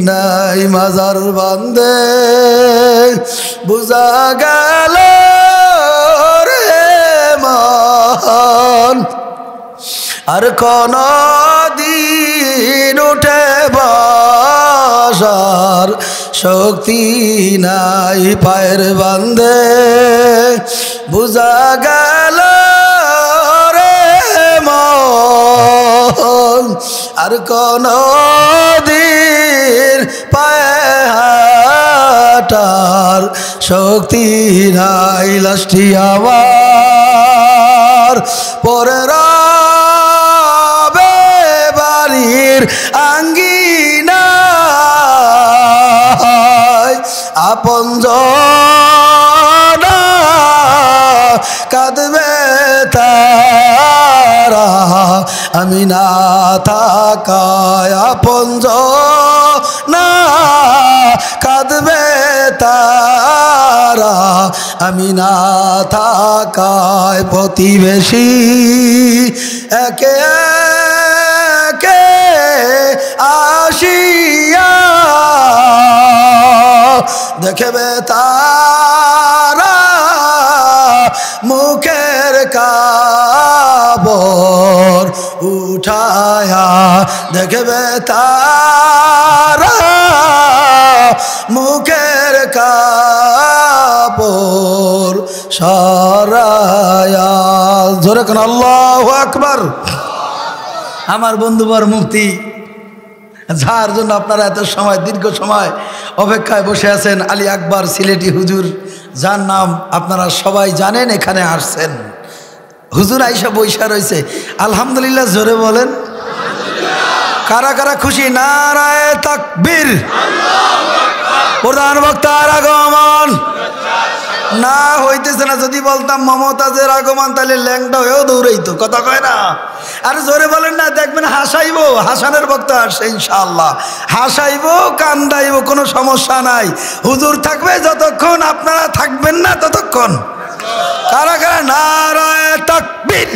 নাই, মাজার বান্দে বুঝা গেল আর কোন দিন উঠে বসার শক্তি নাই, পায়ের বান্দে বুঝা গেল রে মন আর কোন দিন পায়ে হাঁটার শক্তি নাই। লাশটি আমার পরে রবে বাড়ির আঙ্গিনায়, আপনজনা কাঁদবে তারা আমি না থাকায়, আপনজনা কাঁদবে তারা আমি না থাকায়। প্রতিবেশী একে একে আসিয়া দেখবে তারা মুখের কাপড় উঠায়া, দেখবে তারা মুখের কাপড় সরায়া। জোরে কোন আল্লাহু আকবার। আমার বন্ধুবর মুফতি, যার জন্য আপনারা এত সময় দীর্ঘ সময় অপেক্ষায় বসে আছেন, আলী আকবর সিলেটি হুজুর, যার নাম আপনারা সবাই জানেন, এখানে আসছেন। হুজুর আইসা বৈশা রয়েছে, আলহামদুলিল্লাহ জোরে বলেন। কারা কারা খুশি? নারায়ে তাকবীর। প্রধান বক্তার আগমন না হইতেছে না। যদি বলতাম মমতাজের আগমন তাহলে ল্যাংটা হয়েও দৌড়াইতো, কথা কয় না? আর জোরে বলেন না, দেখবেন হাসাইবো। হাসানের বক্তা আসছে ইনশাআল্লাহ, হাসাইবো কান্দাইবো, কোনো সমস্যা নাই। হুজুর থাকবে যতক্ষণ, আপনারা থাকবেন না ততক্ষণ। কারা কারা নারায়ে তাকবীর।